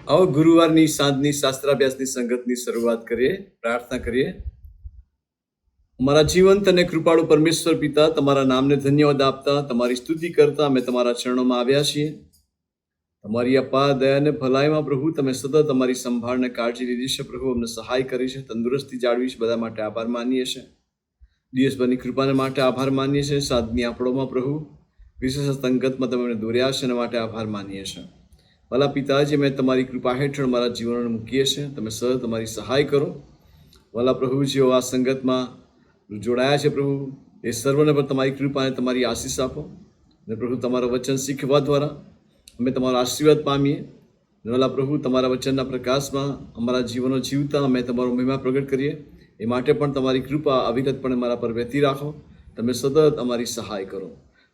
આવો ગુરુવારની સાંજની શાસ્ત્રાભ્યાસની સંગતની શરૂઆત કરીએ, પ્રાર્થના કરીએ. અમારા જીવંત અને કૃપાળુ પરમેશ્વર પિતા, તમારા નામને ધન્યવાદ આપતા, તમારી સ્તુતિ કરતા અમે તમારા ચરણોમાં આવ્યા છીએ. તમારી અપાર દયા અને ભલાઈમાં પ્રભુ તમે સતત અમારી સંભાળ અને કાળજી લીધી છે. પ્રભુ અમને સહાય કરી છે, તંદુરસ્તી જાળવી છે. બધા માટે આભાર માનીએ છીએ. દિવસભરની કૃપાને માટે આભાર માનીએ છીએ. સાંજની આપણોમાં પ્રભુ વિશેષ સંગતમાં તમે અમને દોર્યા છે, એના માટે આભાર માનીએ છીએ. ભલા પિતાજી, અમે તમારી કૃપા હેઠળ મારા જીવનને મૂકીએ છીએ. તમે સતત તમારી સહાય કરો. ભલા પ્રભુ, જેઓ આ સંગતમાં જોડાયા છે પ્રભુ, એ સર્વને પર તમારી કૃપા અને તમારી આશીષ આપો. અને પ્રભુ, તમારું વચન શીખવા દ્વારા અમે તમારો આશીર્વાદ પામીએ. ભલા પ્રભુ, તમારા વચનના પ્રકાશમાં અમારા જીવનો જીવતા અમે તમારો મહિમા પ્રગટ કરીએ. એ માટે પણ તમારી કૃપા અવિરતપણે મારા પર વહેતી રાખો. તમે સતત અમારી સહાય કરો.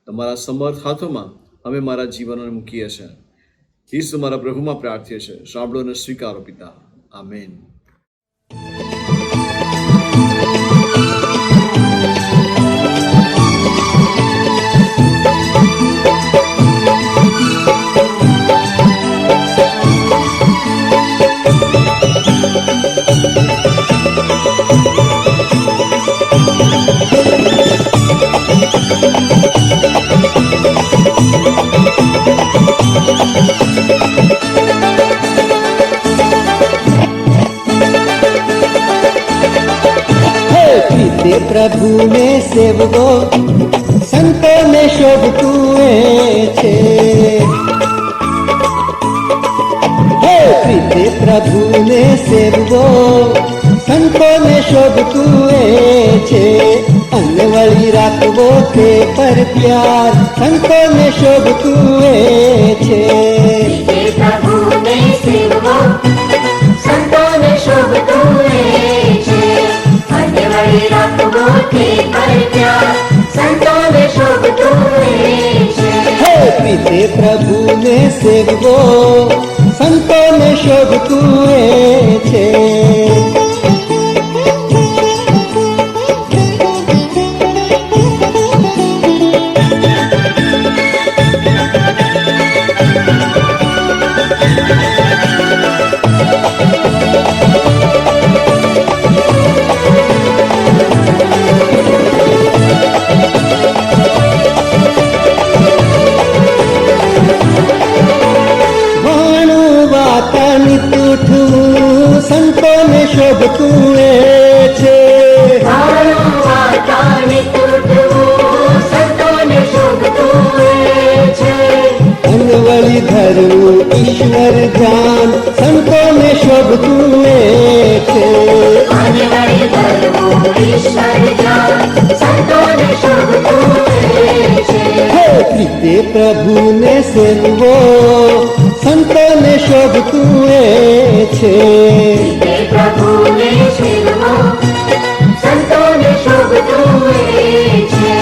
તમારા સમર્થ હાથોમાં અમે મારા જીવનોને મૂકીએ છીએ. ઈસુ મારા પ્રભુમાં પ્રાર્થીએ છીએ. સાંભળો અને સ્વીકારો પિતા. આમેન. પ્રભુ ને સેવકો સંતો ને શોભતું છે. હે પ્રીતે પ્રભુ ને સેવકો સંતો ને શોભતું છે. અનવળી રાખવો તે પર પ્યાર સંતો ને શોભતું છે. પ્રભુ ને સેવકો સંતો ને શોભતું છે. અનવળી રાખવો તે પર પ્યાર સંતોને શોભતું છે. હે પ્રીતે પ્રભુ ને સેવકો સંતો ને શોભતું છે. સંતોને શોભતું છે. સંતોને શોભતું છે. અનવળી ધરવું ઈશ્વર ધ્યાન સંતોને શોભતું છે. અનવળી ધરવું ઈશ્વર ધ્યાન સંતોને શોભતું છે. હે પ્રીતે પ્રભુને સેવવો સંતોને શોભતું છે. પ્રભુને સેવવો સંતોને શોભતું છે.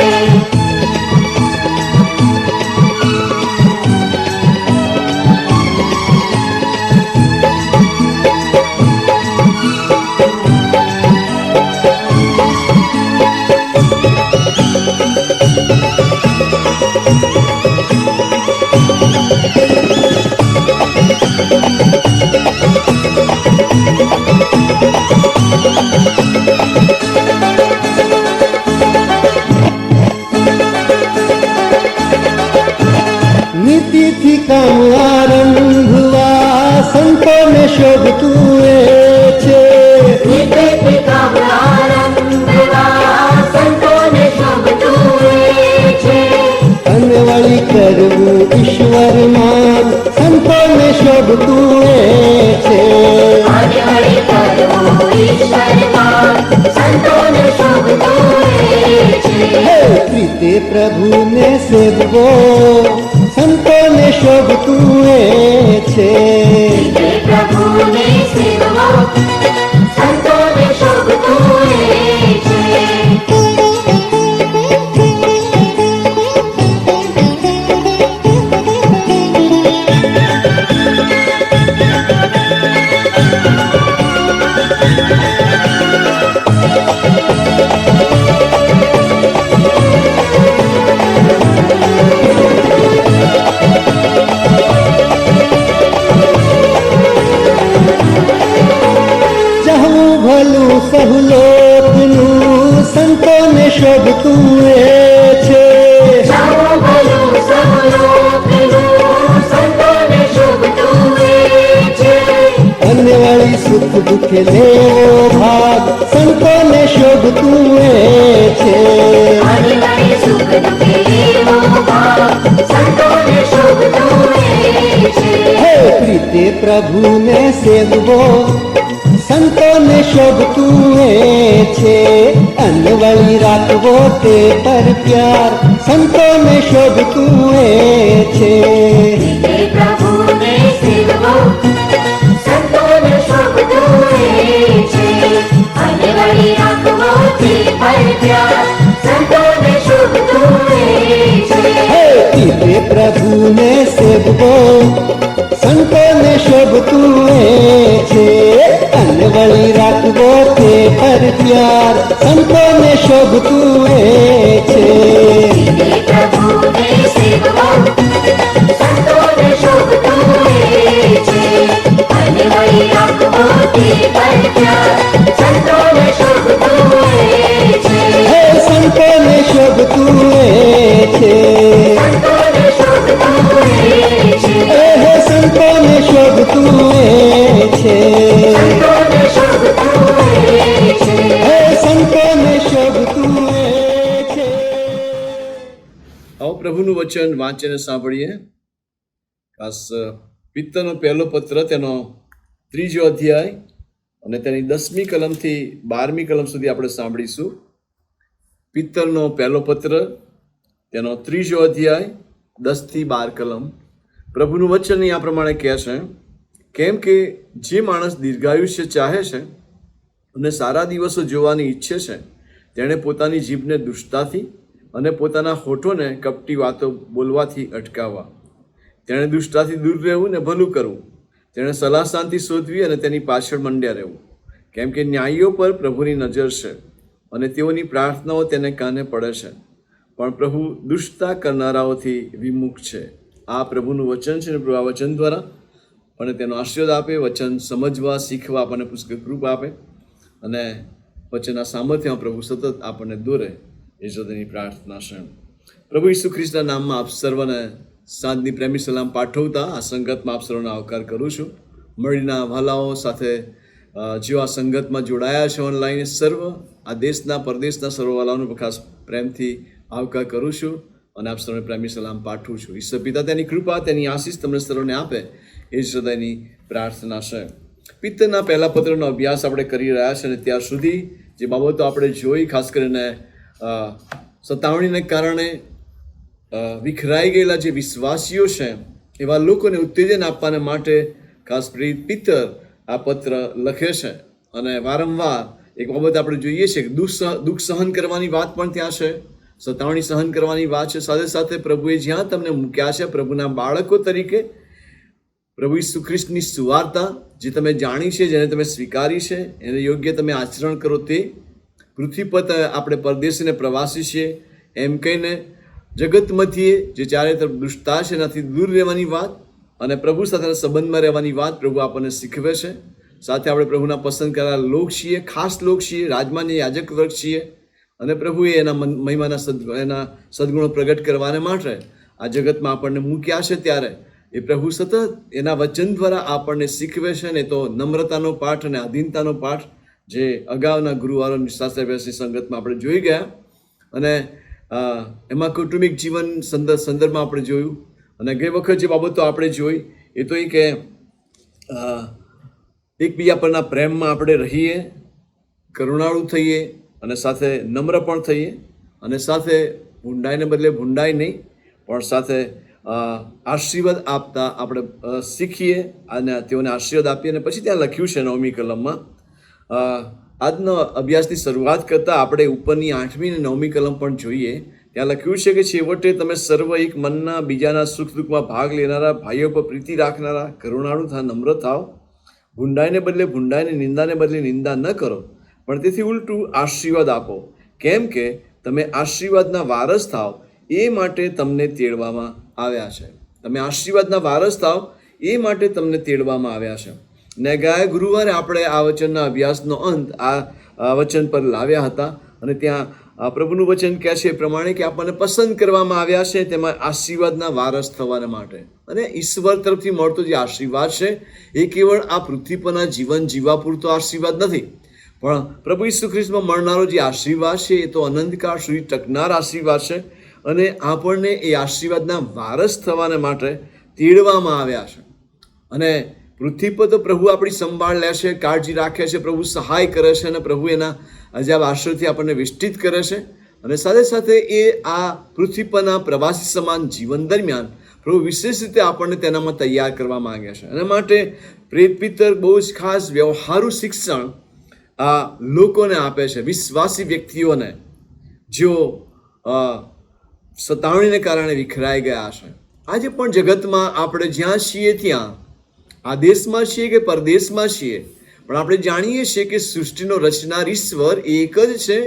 નીતિથી કામ આરંભવા સંતોને શોભતું છે. નીતિથી કામ આરંભવા સંતોને શોભતું છે. અનવળી કરવું ઈશ્વર માન સંતોને શોભતું છે. અનવળી કરવું ઈશ્વર માન સંતોને શોભતું છે. હે પ્રીતે પ્રભુને સેવવો સંતોને શોભતું છે. પ્રભુને સેવવો સંતોને શોભતું છે. એ છે. જાઓ ભલું સૌ લોકનું, સંતોને શોભતું એ છે. અન્ય વળી સુખ દુઃખ લેવો ભાગ, સંતોને શોભતું એ છે. અનિવાર્ય સુખ દુઃખે લેવો ભાગ, સંતોને શોભતું એ છે. હે પ્રીતે પ્રભુને સેવવો, સંતોને શોભતું એ છે. અન્ય વળી રાખવો તે પર પ્યાર, સંતોને શોભતું એ છે. હે પ્રભુને સેવવો, સંતોને શોભતું એ છે. અને વળી રાખવો તે પર પ્યાર, સંતોને શોભતું એ છે. હે પ્રીતે પ્રભુને સેવવો, સંતોને શોભતું એ છે. અન્ય વળી રાખવો તે પર પ્યાર, સંતોને શોભતું એ છે. હે પ્રભુને સેવવો, સંતોને શોભતું એ છે. અને વળી રાખવો તે પર પ્યાર, સંતોને શોભતું એ છે. હે સંતોને શોભતું એ છે. સંતોને શોભતું એ છે. હે સંતોને શોભતું એ છે. સંતોને શોભતું એ છે. હે સંતોને શોભતું એ છે. આવો પ્રભુનું વચન વાંચીને સાંભળીએ. ખાસ પિત્તરનો પહેલો પત્ર, તેનો 3જો અધ્યાય અને તેની 10મી કલમથી 12મી કલમ સુધી આપણે સાંભળીશું. પિત્તરનો પહેલો પત્ર, તેનો 3જો અધ્યાય 10 થી 12 કલમ. પ્રભુનું વચન અહીં આ પ્રમાણે કહે છે, કેમ કે જે માણસ દીર્ઘાયુષ્ય ચાહે છે અને સારા દિવસો જોવાની ઈચ્છે છે, તેણે પોતાની જીભને દુષ્ટતાથી અને પોતાના હોઠોને કપટી વાતો બોલવાથી અટકાવવા. તેણે દુષ્ટતાથી દૂર રહેવું ને ભલું કરવું. તેણે સલાહ શાંતિ શોધવી અને તેની પાછળ મંડ્યા રહેવું. કેમ કે ન્યાયીઓ પર પ્રભુની નજર છે અને તેઓની પ્રાર્થનાઓ તેને કાને પડે છે, પણ પ્રભુ દુષ્ટતા કરનારાઓથી વિમુખ છે. આ પ્રભુનું વચન છે, અને પ્રભુ આ વચન દ્વારા અને તેનો આશીર્વાદ આપે, વચન સમજવા શીખવા આપણને પુષ્કળ કૃપા આપે, અને વચનના સામર્થ્યમાં પ્રભુ સતત આપણને દોરે, એ સદની પ્રાર્થના છે. પ્રભુ ઈસુ ખ્રિસ્તના નામમાં આપ સર્વને સાંજની પ્રેમી સલામ પાઠવતા આ સંગતમાં આપ સર્વનો આવકાર કરું છું. મળીના વાલાઓ સાથે જેઓ આ સંગતમાં જોડાયા છે ઓનલાઈન, સર્વ આ દેશના પરદેશના સર્વ વાલાઓનો ખાસ પ્રેમથી આવકાર કરું છું અને આપ સર્વને પ્રેમી સલામ પાઠવું છું. ઈશ્વર પિતા તેની કૃપા, તેની આશીષ તમને સર્વને આપે, એ જ હૃદયની પ્રાર્થના છે. પિત્તરના પહેલા પત્રનો અભ્યાસ આપણે કરી રહ્યા છે અને ત્યાર સુધી જે બાબતો આપણે જોઈ, ખાસ કરીને સતાવણીને કારણે વિખરાઈ ગયેલા જે વિશ્વાસીઓ છે એવા લોકોને ઉત્તેજન આપવાને માટે ખાસ પ્રેરિત પિત્તર આ પત્ર લખે છે. અને વારંવાર એક બાબત આપણે જોઈએ છીએ કે દુઃખ સહન કરવાની વાત પણ ત્યાં છે, સતાવણી સહન કરવાની વાત છે. સાથે સાથે પ્રભુએ જ્યાં તમને મૂક્યા છે પ્રભુના બાળકો તરીકે, પ્રભુ ઈસુ ખ્રિસ્તની સુવાર્તા જે તમે જાણી છે, જેને તમે સ્વીકારી છે, એને યોગ્ય તમે આચરણ કરો. તે પૃથ્વી પર આપણે પરદેશી અને પ્રવાસી છીએ એમ કહીને જગતમાંથી જે ચારે તરફ દુષ્ટતા છે એનાથી દૂર રહેવાની વાત અને પ્રભુ સાથેના સંબંધમાં રહેવાની વાત પ્રભુ આપણને શીખવે છે. સાથે આપણે પ્રભુના પસંદ કરેલા લોક છીએ, ખાસ લોક છીએ, રાજમાન્ય યાજક વર્ગ છીએ, અને પ્રભુએ એના મહિમાના એના સદગુણો પ્રગટ કરવાને માટે આ જગતમાં આપણને મૂક્યા છે. ત્યારે એ પ્રભુ સતત એના વચન દ્વારા આપણને શીખવે છે. ને તો નમ્રતાનો પાઠ અને આધીનતાનો પાઠ જે અગાઉના ગુરુવારોની શાસ્ત્રાભ્યાસની સંગતમાં આપણે જોઈ ગયા, અને એમાં કૌટુંબિક જીવન સંદર્ભમાં આપણે જોયું. અને ગઈ વખત જે બાબતો આપણે જોઈ એ તો એ કે એકબીજા પરના પ્રેમમાં આપણે રહીએ, કરુણાળુ થઈએ, અને સાથે નમ્ર પણ થઈએ, અને સાથે ભૂંડાઈને બદલે ભૂંડાઈ નહીં પણ સાથે આશીર્વાદ આપતા આપણે શીખીએ અને તેઓને આશીર્વાદ આપીએ. અને પછી ત્યાં લખ્યું છે 9મી કલમમાં, આજનો અભ્યાસની શરૂઆત કરતાં આપણે ઉપરની 8મી અને 9મી કલમ પણ જોઈએ. ત્યાં લખ્યું છે કે છેવટે તમે સર્વ એક મનના, બીજાના સુખ દુઃખમાં ભાગ લેનારા, ભાઈઓ પર પ્રીતિ રાખનારા, કરુણાળુ થાવ, નમ્ર થાવ, ભૂંડાઈને બદલે ભૂંડાઈને, નિંદાને બદલે નિંદા ન કરો, પણ તેથી ઉલટું આશીર્વાદ આપો, કેમ કે તમે આશીર્વાદના વારસ થાવ એ માટે તમને તેડવામાં આવ્યા છે. તમે આશીર્વાદના વારસ થાવ એ માટે તમને તેડવામાં આવ્યા છે. ને ગયા ગુરુવારે આપણે આ વચનના અભ્યાસનો અંત આ વચન પર લાવ્યા હતા, અને ત્યાં આ પ્રભુનું વચન કહે છે એ પ્રમાણે કે આપણને પસંદ કરવામાં આવ્યા છે તેમાં આશીર્વાદના વારસ થવાને માટે. અને ઈશ્વર તરફથી મળતો જે આશીર્વાદ છે એ કેવળ આ પૃથ્વી પરના જીવન જીવવા પૂરતો આશીર્વાદ નથી, પણ પ્રભુ ઈસુ ખ્રિસ્તમાં મળનારો જે આશીર્વાદ છે એ તો અનંતકાળ સુધી ટકનાર આશીર્વાદ છે. અને આપણને એ આશીર્વાદના વારસ થવાને માટે તેડવામાં આવ્યા છે. અને પૃથ્વી પર તો પ્રભુ આપણી સંભાળ લે છે, કાળજી રાખે છે, પ્રભુ સહાય કરે છે અને પ્રભુ એના અજાબ આશ્રયથી આપણને વિસ્તૃત કરે છે. અને સાથે સાથે એ આ પૃથ્વી પરના પ્રવાસી સમાન જીવન દરમિયાન પ્રભુ વિશેષ રીતે આપણને તેનામાં તૈયાર કરવા માંગે છે. અને માટે પ્રેત પિતર બહુ જ ખાસ વ્યવહારુ શિક્ષણ આ લોકોને આપે છે, વિશ્વાસી વ્યક્તિઓને જેઓ સતાવણીને કારણે વિખરાઈ ગયા છે. આજે પણ જગતમાં આપણે જ્યાં છીએ ત્યાં, આ દેશમાં છીએ કે પરદેશમાં છીએ, પણ આપણે જાણીએ છીએ કે સૃષ્ટિનો રચનાર ઈશ્વર એક જ છે.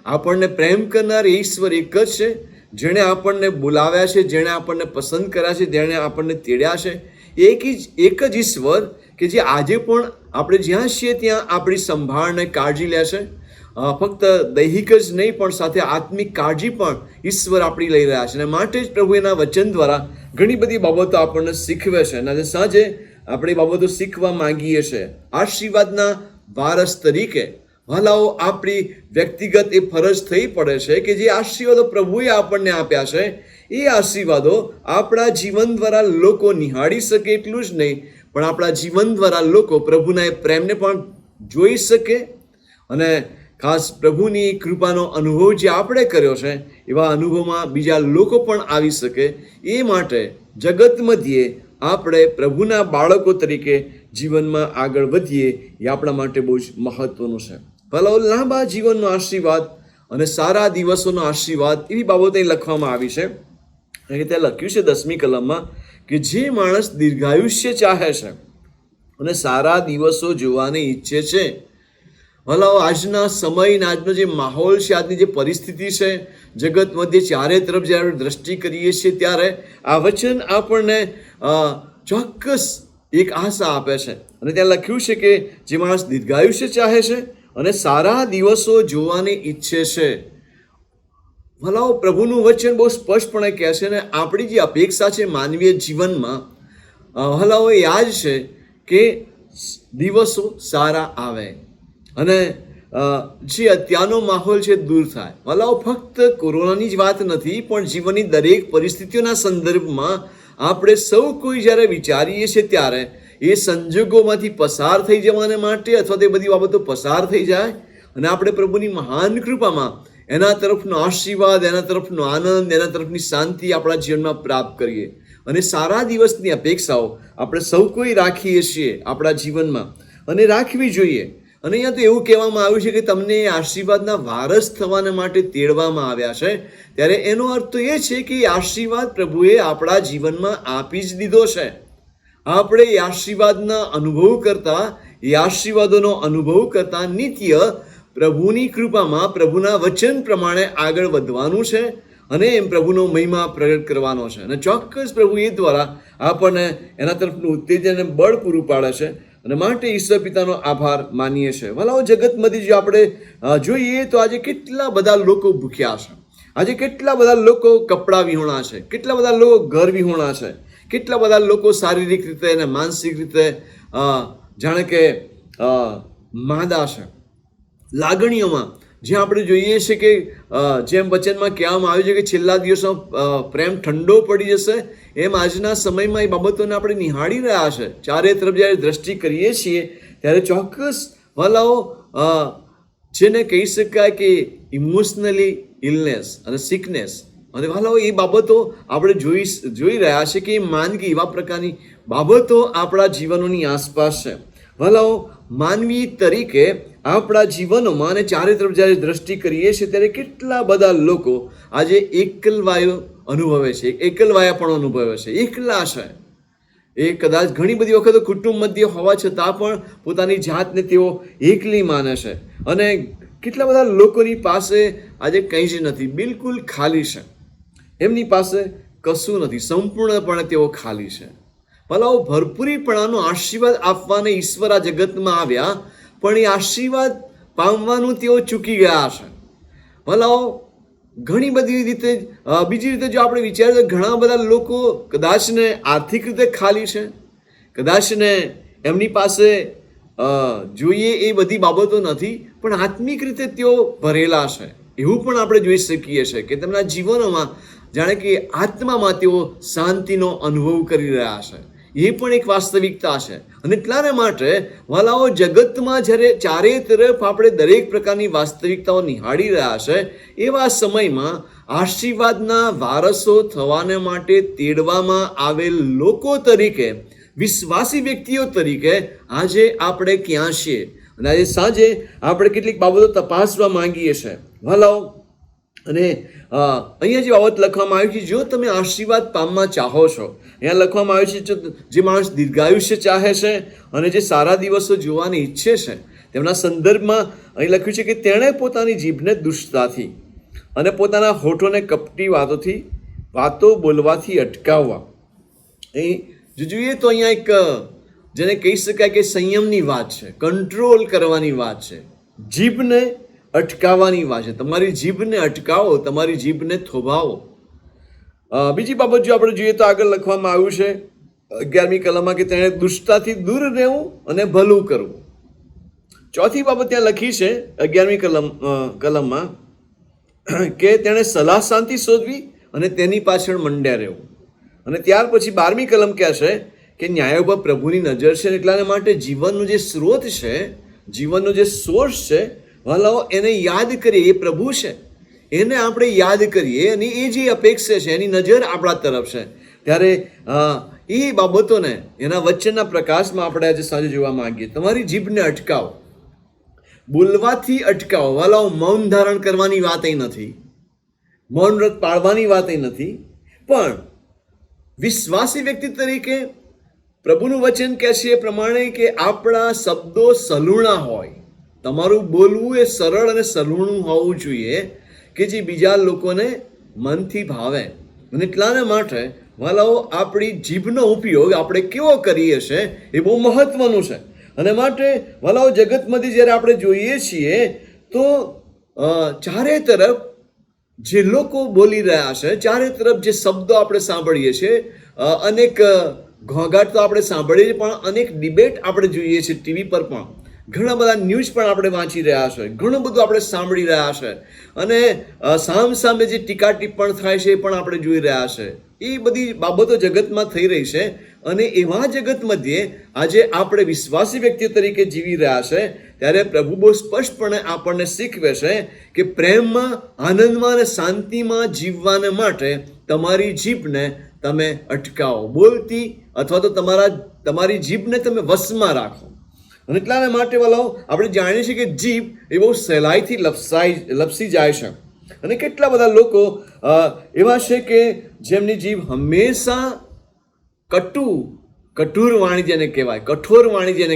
આપણને પ્રેમ કરનાર ઈશ્વર એક જ છે, જેણે આપણને બોલાવ્યા છે, જેણે આપણને પસંદ કર્યા છે, જેણે આપણને તેડ્યા છે. એક જ ઈશ્વર કે જે આજે પણ આપણે જ્યાં છીએ ત્યાં આપણી સંભાળને કાળજી લે છે. ફક્ત દૈહિક જ નહીં પણ સાથે આત્મિક કાળજી પણ ઈશ્વર આપણી લઈ રહ્યા છે. અને માટે જ પ્રભુ એના વચન દ્વારા ઘણી બધી બાબતો આપણને શીખવે છે. અને આજે સાંજે આપણે એ બાબતો શીખવા માંગીએ છીએ. આશીર્વાદના વારસ તરીકે ભલાઓ આપણી વ્યક્તિગત એ ફરજ થઈ પડે છે કે જે આશીર્વાદો પ્રભુએ આપણને આપ્યા છે એ આશીર્વાદો આપણા જીવન દ્વારા લોકો નિહાળી શકે એટલું જ નહીં, પણ આપણા જીવન દ્વારા લોકો પ્રભુના એ પ્રેમને પણ જોઈ શકે અને ખાસ પ્રભુની કૃપાનો અનુભવ જે આપણે કર્યો છે એવા અનુભવમાં બીજા લોકો પણ આવી શકે. એ માટે જગત મધ્યે આપણે પ્રભુના બાળકો તરીકે જીવનમાં આગળ વધીએ એ આપણા માટે બહુ જ મહત્વનું છે. ભલા લાંબા જીવનનો આશીર્વાદ અને સારા દિવસોનો આશીર્વાદ એવી બાબતો લખવામાં આવી છે. ત્યાં લખ્યું છે 10મી કલમમાં કે જે માણસ દીર્ઘાયુષ્ય ચાહે છે અને સારા દિવસો જોવાને ઈચ્છે છે. ભલાઓ આજના સમય, આજનો જે માહોલ છે, આજની જે પરિસ્થિતિ છે, જગત મધ્યે ચારે તરફ જ્યારે દ્રષ્ટિ કરીએ છીએ ત્યારે આ વચન આપણને ચોક્કસ એક આશા આપે છે. અને ત્યાં લખ્યું છે કે જે માણસ દીર્ઘાયુષ્ય ચાહે છે અને સારા દિવસો જોવાને ઈચ્છે છે. ભલાઓ પ્રભુનું વચન બહુ સ્પષ્ટપણે કહે છે ને આપણી જે અપેક્ષા છે માનવીય જીવનમાં, ભલાઓ એ યાદ છે કે દિવસો સારા આવે અને જે અત્યારનો માહોલ છે દૂર થાય. ભલાઓ ફક્ત કોરોનાની જ વાત નથી, પણ જીવનની દરેક પરિસ્થિતિઓના સંદર્ભમાં આપણે સૌ કોઈ જ્યારે વિચારીએ છીએ ત્યારે એ સંજોગોમાંથી પસાર થઈ જવાને માટે અથવા તે બધી બાબતો પસાર થઈ જાય અને આપણે પ્રભુની મહાન કૃપામાં એના તરફનો આશીર્વાદ, એના તરફનો આનંદ, એના તરફની શાંતિ આપણા જીવનમાં પ્રાપ્ત કરીએ. અને સારા દિવસની અપેક્ષાઓ આપણે સૌ કોઈ રાખીએ છીએ આપણા જીવનમાં અને રાખવી જોઈએ. અને અહીંયા તો એવું કહેવામાં આવ્યું છે કે તમને એ આશીર્વાદના વારસ થવાને માટે તેડવામાં આવ્યા છે. ત્યારે એનો અર્થ તો એ છે કે એ આશીર્વાદ પ્રભુએ આપણા જીવનમાં આપી જ દીધો છે. આપણે એ આશીર્વાદના અનુભવ કરતા, એ આશીર્વાદોનો અનુભવ કરતા નિત્ય પ્રભુની કૃપામાં, પ્રભુના વચન પ્રમાણે આગળ વધવાનું છે અને એમ પ્રભુનો મહિમા પ્રગટ કરવાનો છે. અને ચોક્કસ પ્રભુ એ દ્વારા આપણને એના તરફનું ઉત્તેજન અને બળ પૂરું પાડે છે. અને માટે ઈશ્વર પિતાનો આભાર માનીએ છીએ. ભલાઓ જગતમાંથી જો આપણે જોઈએ તો આજે કેટલા બધા લોકો ભૂખ્યા છે, આજે કેટલા બધા લોકો કપડાં વિહોણા છે, કેટલા બધા લોકો ઘર વિહોણા છે, કેટલા બધા લોકો શારીરિક રીતે અને માનસિક રીતે જાણે કે માંદા છે. લાગણીઓમાં જ્યાં આપણે જોઈએ છીએ કે જેમ વચનમાં કહેવામાં આવ્યું છે કે છેલ્લા દિવસોમાં પ્રેમ ઠંડો પડી જશે, એમ આજના સમયમાં એ બાબતોને આપણે નિહાળી રહ્યા છે. ચારે તરફ જ્યારે દ્રષ્ટિ કરીએ છીએ ત્યારે ચોક્કસ ભલાઓ જેને કહી શકાય કે ઇમોશનલી ઇલનેસ અને સિકનેસ, અને ભલાઓ એ બાબતો આપણે જોઈ રહ્યા છે કે એ માંદગી એવા પ્રકારની બાબતો આપણા જીવનોની આસપાસ છે. ભલાઓ માનવી તરીકે આપણા જીવનોમાં અને ચારે તરફ જ્યારે દ્રષ્ટિ કરીએ છીએ ત્યારે કેટલા બધા લોકો આજે એકલવાયો અનુભવે છે, એકલવાયાપણો અનુભવે છે, એકલા છે. એ કદાચ ઘણી બધી વખત કુટુંબ મધ્ય હોવા છતાં પણ પોતાની જાતને તેઓ એકલી માને છે. અને કેટલા બધા લોકોની પાસે આજે કંઈ જ નથી, બિલકુલ ખાલી છે, એમની પાસે કશું નથી, સંપૂર્ણપણે તેઓ ખાલી છે. ભલાઓ ભરપૂરીપણાનો આશીર્વાદ આપવાને ઈશ્વર આ જગતમાં આવ્યા, પણ એ આશીર્વાદ પામવાનું તેઓ ચૂકી ગયા છે. ભલાઓ ઘણી બધી રીતે બીજી રીતે જો આપણે વિચારીએ તો ઘણા બધા લોકો કદાચને આર્થિક રીતે ખાલી છે, કદાચને એમની પાસે જોઈએ એ બધી બાબતો નથી, પણ આત્મિક રીતે તેઓ ભરેલા છે. એવું પણ આપણે જોઈ શકીએ છીએ કે તેમના જીવનોમાં જાણે કે આત્મામાં તેઓ શાંતિનો અનુભવ કરી રહ્યા છે. એ પણ એક વાસ્તવિકતા છે. અને એટલાને માટે વાલાઓ જગતમાં જ્યારે ચારે તરફ આપણે દરેક પ્રકારની વાસ્તવિકતાઓ નિહાળી રહ્યા છે, એવા સમયમાં આશીર્વાદના વારસો થવાને માટે તેડવામાં આવેલ લોકો તરીકે, વિશ્વાસી વ્યક્તિઓ તરીકે આજે આપણે ક્યાં છીએ? અને આજે સાંજે આપણે કેટલીક બાબતો તપાસવા માંગીએ છીએ વાલાઓ. અને અહીંયા જે બાબત લખવામાં આવી છે, જો તમે આશીર્વાદ પામવા ચાહો છો, અહીંયા લખવામાં આવ્યું છે જે માણસ દીર્ઘાયુષ્ય ચાહે છે અને જે સારા દિવસો જોવાની ઈચ્છે છે, તેમના સંદર્ભમાં અહીં લખ્યું છે કે તેણે પોતાની જીભને દુષ્ટતાથી અને પોતાના હોઠોને કપટી વાતો બોલવાથી અટકાવવા. અહીં જો જોઈએ તો અહીંયા એક જેને કહી શકાય કે સંયમની વાત છે, કંટ્રોલ કરવાની વાત છે, જીભને અટકાવવાની વાત છે. તમારી જીભને અટકાવો, તમારી જીભને થોભાવો. બીજી બાબત જો આપણે જોઈએ તો આગળ લખવામાં આવ્યું છે 11મી કલમમાં કે તેણે દુષ્ટતાથી દૂર રહેવું અને ભલું કરવું. ચોથી બાબત ત્યાં લખી છે 11મી કલમમાં કે તેણે સલાહ શાંતિ શોધવી અને તેની પાછળ મંડ્યા રહેવું. અને ત્યાર પછી 12મી કલમ કહે છે કે ન્યાય ઉપર પ્રભુની નજર છે. એટલાને માટે જીવનનો જે સ્ત્રોત છે, જીવનનો જે સોર્સ છે વાલાઓ, એને યાદ કરીએ. એ પ્રભુ છે, એને આપણે યાદ કરીએ અને એ જે અપેક્ષા છે, એની નજર આપણા તરફ છે. ત્યારે એ બાબતોને એના વચનના પ્રકાશમાં આપણે આજે સાંજે જોવા માંગીએ. તમારી જીભને અટકાવો, બોલવાથી અટકાવો. વાલાઓ, મૌન ધારણ કરવાની વાત અહીં નથી, મૌન વ્રત પાળવાની વાત અહીં નથી, પણ વિશ્વાસી વ્યક્તિ તરીકે પ્રભુનું વચન કહે છે એ પ્રમાણે કે આપણા શબ્દો સલુણા હોય. તમારું બોલવું એ સરળ અને સલુણું હોવું જોઈએ કે જે બીજા લોકોને મનથી ભાવે. અને એટલાને માટે વાલાઓ, આપણી જીભનો ઉપયોગ આપણે કેવો કરીએ છીએ એ બહુ મહત્વનું છે. અને માટે વાલાઓ, જગતમાંથી જ્યારે આપણે જોઈએ છીએ તો ચારે તરફ જે લોકો બોલી રહ્યા છે, ચારે તરફ જે શબ્દો આપણે સાંભળીએ છીએ, અનેક ઘોંઘાટ તો આપણે સાંભળીએ છીએ, પણ અનેક ડિબેટ આપણે જોઈએ છીએ ટીવી પર, પણ ઘણા બધા ન્યૂઝ પણ આપણે વાંચી રહ્યા છે, ઘણું બધું આપણે સાંભળી રહ્યા છે, અને સામે જે ટીકા ટિપ્પણ થાય છે એ પણ આપણે જોઈ રહ્યા છે. એ બધી બાબતો જગતમાં થઈ રહી છે. અને એવા જગત મધ્યે આજે આપણે વિશ્વાસી વ્યક્તિઓ તરીકે જીવી રહ્યા છે, ત્યારે પ્રભુ બહુ સ્પષ્ટપણે આપણને શીખવે છે કે પ્રેમમાં, આનંદમાં અને શાંતિમાં જીવવાને માટે તમારી જીભને તમે અટકાવો, બોલતી અથવા તો તમારી જીભને તમે વશમાં રાખો. અને એટલાને માટે વાલાઓ, આપણે જાણીએ છીએ કે જીભ એ બહુ સહેલાઈથી લપસી જાય છે. અને કેટલા બધા લોકો એવા છે કે જેમની જીભ હંમેશા કઠોર વાણી જેને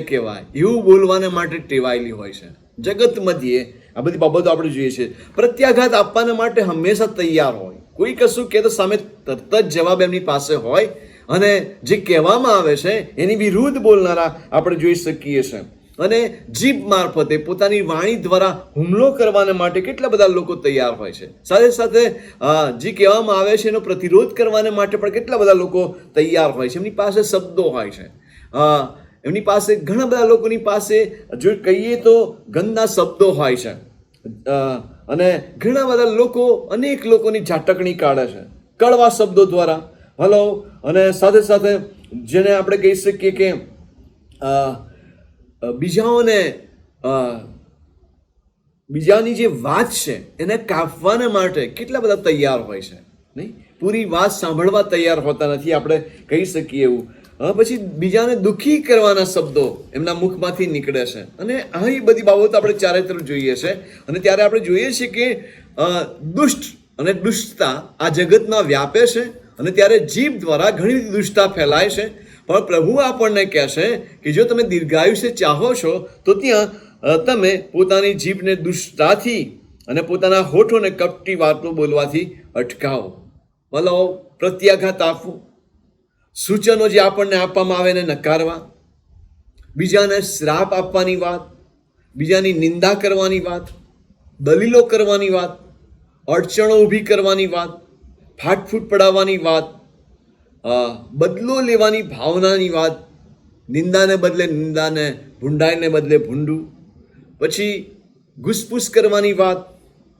કહેવાય એવું બોલવાને માટે ટેવાયેલી હોય છે. જગત મધ્યે આ બધી બાબતો આપણે જોઈએ છીએ. પ્રત્યાઘાત આપવાને માટે હંમેશા તૈયાર હોય. કોઈ કશું કહે તો સામે તરત જ જવાબ એમની પાસે હોય, અને જે કહેવામાં આવે છે એની વિરુદ્ધ બોલનારા આપણે જોઈ શકીએ છીએ. અને જીભ મારફતે પોતાની વાણી દ્વારા હુમલો કરવાને માટે કેટલા બધા લોકો તૈયાર હોય છે. સાથે સાથે જે કહેવામાં આવે છે એનો પ્રતિરોધ કરવાને માટે પણ કેટલા બધા લોકો તૈયાર હોય છે. એમની પાસે શબ્દો હોય છે, એમની પાસે ઘણા બધા લોકોની પાસે જો કહીએ તો ગંદા શબ્દો હોય છે. અને ઘણા બધા લોકો અનેક લોકોની ઝાટકણી કાઢે છે કડવા શબ્દો દ્વારા. હલો, અને સાથે સાથે જેને આપણે કહી શકીએ કે બીજાની જે વાત છે એને કાપવાને માટે કેટલા બધા તૈયાર હોય છે, નહીં? પૂરી વાત સાંભળવા તૈયાર હોતા નથી, આપણે કહી શકીએ એવું. પછી બીજાને દુઃખી કરવાના શબ્દો એમના મુખમાંથી નીકળે છે. અને આવી બધી બાબતો આપણે ચારે તરફ જોઈએ છે. અને ત્યારે આપણે જોઈએ છીએ કે દુષ્ટ અને દુષ્ટતા આ જગતમાં વ્યાપે છે. અને ત્યારે જીભ દ્વારા ઘણી બધી દુષ્ટતા ફેલાય છે. પણ પ્રભુ આપણને કહે છે કે જો તમે દીર્ઘાયુષ્ય ચાહો છો તો ત્યાં તમે પોતાની જીભને દુષ્ટતાથી અને પોતાના હોઠોને કપટી વાતો બોલવાથી અટકાવો. બોલો, પ્રત્યાઘાત આપવો, સૂચનો જે આપણને આપવામાં આવે એને નકારવા, બીજાને શ્રાપ આપવાની વાત, બીજાની નિંદા કરવાની વાત, દલીલો કરવાની વાત, અડચણો ઊભી કરવાની વાત, ફાટફૂટ પડાવવાની વાત, બદલો લેવાની ભાવનાની વાત, નિંદાને બદલે નિંદાને, ભૂંડાઈને બદલે ભૂંડું, પછી ઘૂસપૂસ કરવાની વાત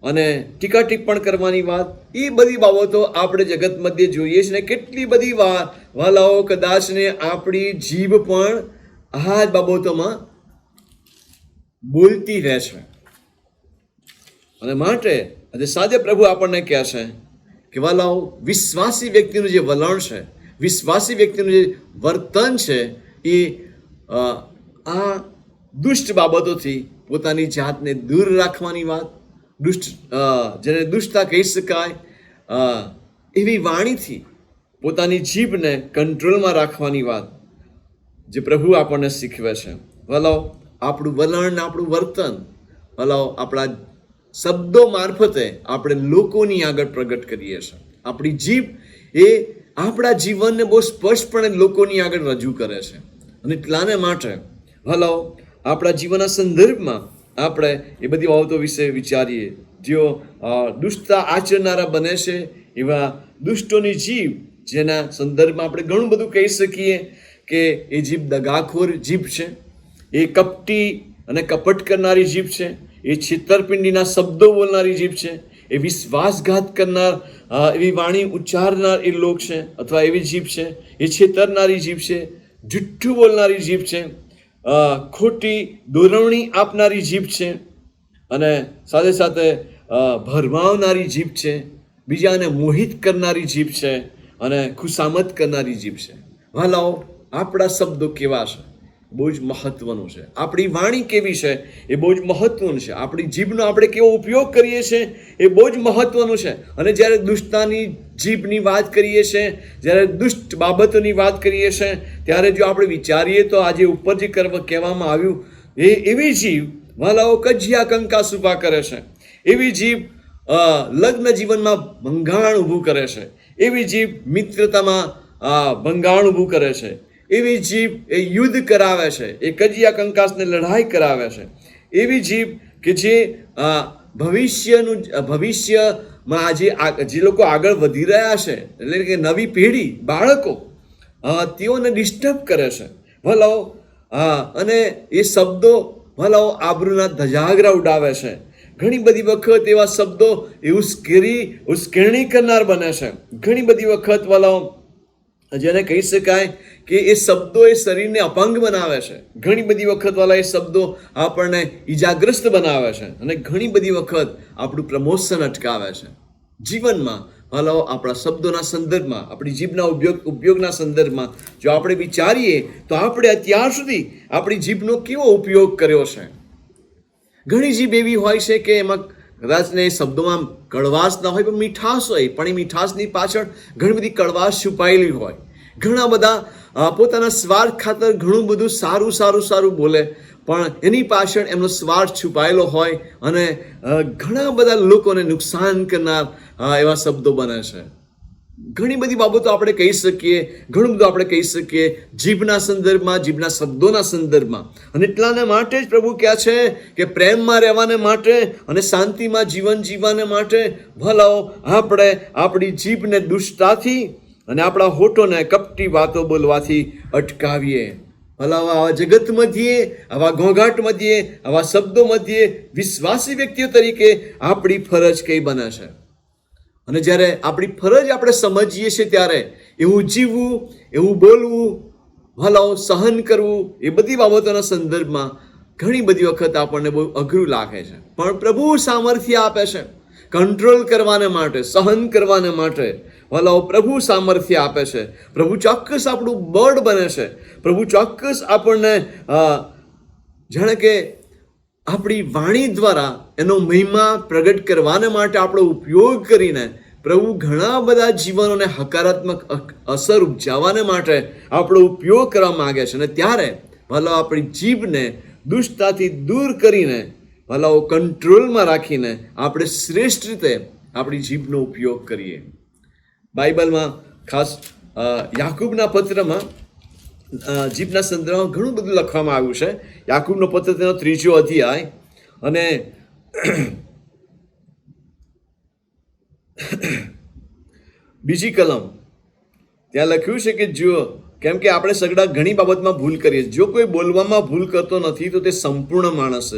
અને ટીકા ટિપ્પણ કરવાની વાત, એ બધી બાબતો આપણે જગત મધ્યે જોઈએ છીએ ને કેટલી બધી વાલાઓ કદાચને આપણી જીભ પણ આ જ બાબતોમાં બોલતી રહે છે. અને માટે આજે સાંજે પ્રભુ આપણને કહે છે કે વાલાઓ, વિશ્વાસી વ્યક્તિનું જે વલણ છે, વિશ્વાસી વ્યક્તિનું જે વર્તન છે, એ આ દુષ્ટ બાબતોથી પોતાની જાતને દૂર રાખવાની વાત, જેને દુષ્ટતા કહી શકાય, એવી વાણીથી પોતાની જીભને કંટ્રોલમાં રાખવાની વાત જે પ્રભુ આપણને શીખવે છે. વાલાઓ, આપણું વલણ, આપણું વર્તન, વાલાઓ, આપણા શબ્દો મારફતે આપણે લોકોની આગળ પ્રગટ કરીએ છીએ. આપણી જીભ એ આપણા જીવનને બહુ સ્પષ્ટપણે લોકોની આગળ રજૂ કરે છે. અને એટલાને માટે વાલાઓ, આપણા જીવનના સંદર્ભમાં આપણે એ બધી બાબતો વિશે વિચારીએ. જેઓ દુષ્ટતા આચરનારા બને છે, એવા દુષ્ટોની જીભ, જેના સંદર્ભમાં આપણે ઘણું બધું કહી શકીએ કે એ જીભ દગાખોર જીભ છે, એ કપટી અને કપટ કરનારી જીભ છે, એ છેતરપિંડીના શબ્દો બોલનારી જીભ છે, એ વિશ્વાસઘાત કરનાર, એવી વાણી ઉચ્ચારનાર એ લોક છે અથવા એવી જીભ છે, એ છેતરનારી જીભ છે, જુઠ્ઠું બોલનારી જીભ છે, ખોટી દોરવણી આપનારી જીભ છે, અને સાથે સાથે ભરમાવનારી જીભ છે, બીજાને મોહિત કરનારી જીભ છે, અને ખુશામત કરનારી જીભ છે. વાલાઓ, આપણા શબ્દો કેવા છે? બહુ જ મહત્વનું છે. આપણી વાણી કેવી છે? એ બહુ જ મહત્વનું છે. આપણી જીભનો આપણે કેવો ઉપયોગ કરીએ છીએ એ બહુ જ મહત્વનું છે. અને જ્યારે દુષ્ટતાની જીભની વાત કરીએ છીએ, જ્યારે દુષ્ટ બાબતોની વાત કરીએ છીએ, ત્યારે જો આપણે વિચારીએ તો આજે ઉપર જે કહેવામાં આવ્યું, એવી જીભ વાલાઓ કજિયા કંકાસ ઊભા કરે છે. એવી જીભ લગ્ન જીવનમાં ભંગાણ ઊભું કરે છે. એવી જીભ મિત્રતામાં ભંગાણ ઊભું કરે છે. એવી જીભ એ યુદ્ધ કરાવે છે, એ કજિયા કંકાસને લડાઈ કરાવે છે. એવી જીભ કે જે ભવિષ્યમાં આજે જે લોકો આગળ વધી રહ્યા છે, એટલે કે નવી પેઢી, બાળકો, તેઓને ડિસ્ટર્બ કરે છે. ભલાઓ, અને એ શબ્દો ભલાઓ આબરૂના ધજાગરા ઉડાવે છે. ઘણી બધી વખત એવા શબ્દો એ ઉશ્કેરણી કરનાર બને છે. ઘણી બધી વખત વાલાઓ, જેને કહી શકાય કે એ શબ્દો એ શરીરને અપંગ બનાવે છે. ઘણી બધી વખત વાલા એ શબ્દો આપણને ઈજાગ્રસ્ત બનાવે છે, અને ઘણી બધી વખત આપણું પ્રમોશન અટકાવે છે. જીવનમાં વાલાઓ, આપણા શબ્દોના સંદર્ભમાં, આપણી જીભના ઉપયોગના સંદર્ભમાં જો આપણે વિચારીએ તો આપણે અત્યાર સુધી આપણી જીભનો કેવો ઉપયોગ કર્યો છે. ઘણી જીભ એવી હોય છે કે એમાં કદાચ ને શબ્દોમાં કડવાશ ના હોય પણ મીઠાશ હોય, પણ એ મીઠાશની પાછળ ઘણી બધી કડવાશ છુપાયેલી હોય. ઘણા બધા પોતાના સ્વાર્થ ખાતર ઘણું બધું સારું બોલે, પણ એની પાછળ એમનો સ્વાર્થ છુપાયેલો હોય, અને ઘણા બધા લોકોને નુકસાન કરનાર એવા શબ્દો બને છે. ઘણી બધી બાબતો આપણે કહી શકીએ, ઘણું બધું આપણે કહી શકીએ જીભના સંદર્ભમાં, જીભના શબ્દોના સંદર્ભમાં. અને એટલાને માટે જ પ્રભુ કહે છે કે પ્રેમમાં રહેવાને માટે અને શાંતિમાં જીવન જીવવાને માટે ભલાઓ આપણે આપણી જીભને દુષ્ટતાથી અને આપણા હોઠોને કપટી વાતો બોલવાથી અટકાવીએ. ભલાઓ, આવા જગત મધ્યે, આવા ઘોંઘાટ મધ્યે, આવા શબ્દો મધ્યે વિશ્વાસી વ્યક્તિઓ તરીકે આપણી ફરજ કઈ બને છે. અને જ્યારે આપણી ફરજ આપણે સમજીએ છીએ ત્યારે એવું જીવવું, એવું બોલવું, ભલાઓ સહન કરવું, એ બધી બાબતોના સંદર્ભમાં ઘણી બધી વખત આપણને બહુ અઘરું લાગે છે. પણ પ્રભુ સામર્થ્ય આપે છે કંટ્રોલ કરવાને માટે, સહન કરવાને માટે. ભલાઓ, પ્રભુ સામર્થ્ય આપે છે. પ્રભુ ચોક્કસ આપણું બળ બને છે. પ્રભુ ચોક્કસ આપણને જાણે કે આપણી વાણી દ્વારા એનો મહિમા પ્રગટ કરવાને માટે આપણો ઉપયોગ કરીને પ્રભુ ઘણા બધા જીવનોને હકારાત્મક અસર ઉપજાવવાને માટે આપણો ઉપયોગ કરવા માગે છે. અને ત્યારે ભલાઓ આપણી જીભને દુષ્ટતાથી દૂર કરીને, ભલાઓ કંટ્રોલમાં રાખીને આપણે શ્રેષ્ઠ રીતે આપણી જીભનો ઉપયોગ કરીએ. બાઇબલમાં ખાસ યાકૂબના પત્રમાં જીભના સંદર્ભમાં ઘણું બધું લખવામાં આવ્યું છે. યાકૂબનો પત્ર તેનો 3 અધ્યાય અને બીજી કલમ ત્યાં લખ્યું છે કે જો કેમ કે આપણે સગડા ઘણી બાબતમાં ભૂલ કરીએ છીએ. જો કોઈ બોલવામાં ભૂલ કરતો નથી તો તે સંપૂર્ણ માણસ